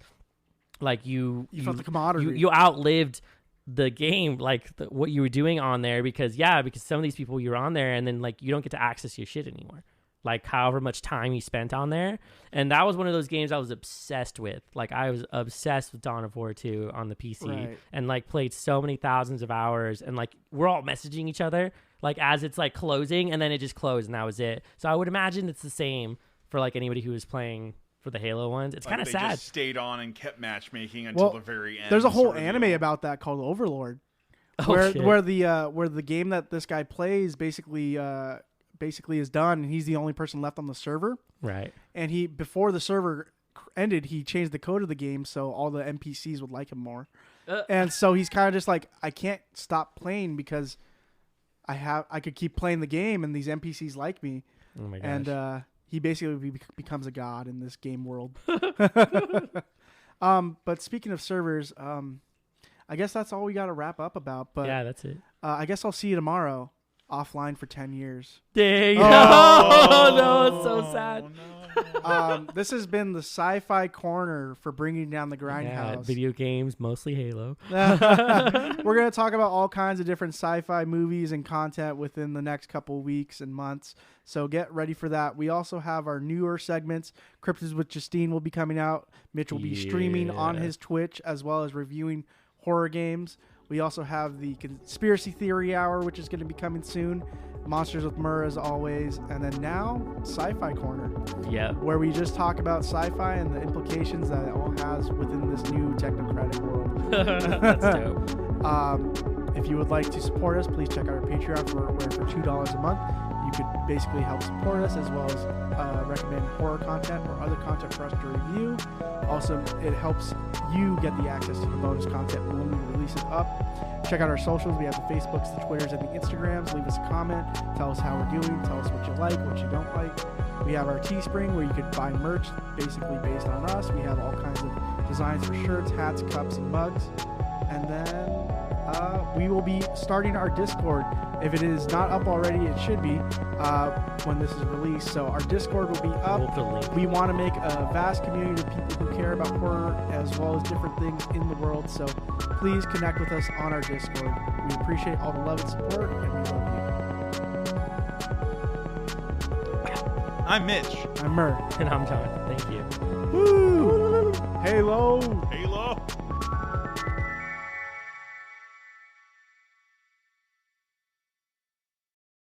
like you felt the camaraderie. you outlived the game, like what you were doing on there, because some of these people you're on there, and then like you don't get to access your shit anymore. Like however much time you spent on there, and that was one of those games I was obsessed with. Like I was obsessed with Dawn of War 2 on the PC, Right. and like played so many thousands of hours, and like we're all messaging each other like as it's like closing, and then it just closed, and that was it. So I would imagine it's the same for like anybody who was playing for the Halo ones. It's Like kind of they sad. just stayed on and kept matchmaking until Well, the very end. There's a whole sort of anime deal. about that called Overlord, Oh, where shit. where the game that this guy plays basically is done, and he's the only person left on the server. Right. And he, before the server ended, he changed the code of the game so all the NPCs would like him more. And so he's kind of just like, I can't stop playing because I could keep playing the game and these NPCs like me. Oh my gosh. And he basically becomes a god in this game world. But speaking of servers, I guess that's all we got to wrap up about. But yeah, that's it. I guess I'll see you tomorrow offline for 10 years. Dang. Oh. No, it's so sad. No. This has been the Sci-Fi Corner for bringing down the Grindhouse. Video games, mostly Halo. We're going to talk about all kinds of different sci-fi movies and content within the next couple weeks and months. So get ready for that. We also have our newer segments. Cryptids with Justine will be coming out. Mitch will be streaming on his Twitch as well as reviewing horror games. We also have the Conspiracy Theory Hour, which is going to be coming soon. Monsters with Murr, as always. And then now, Sci-Fi Corner. Yeah. Where we just talk about sci-fi and the implications that it all has within this new technocratic world. That's dope. If you would like to support us, please check out our Patreon where for $2 a month. You could basically help support us as well as recommend horror content or other content for us to review. Also, it helps you get the access to the bonus content when we release it up. Check out our socials. We have the Facebooks, the Twitters, and the Instagrams. Leave us a comment. Tell us how we're doing. Tell us what you like, what you don't like. We have our Teespring where you can buy merch basically based on us. We have all kinds of designs for shirts, hats, cups, and mugs. And then we will be starting our Discord. If it is not up already, it should be when this is released. So our Discord will be up. We want to make a vast community of people who care about horror as well as different things in the world. So please connect with us on our Discord. We appreciate all the love and support, and we love you. I'm Mitch. I'm Murr. And I'm John. Thank you. Woo! Halo! Halo.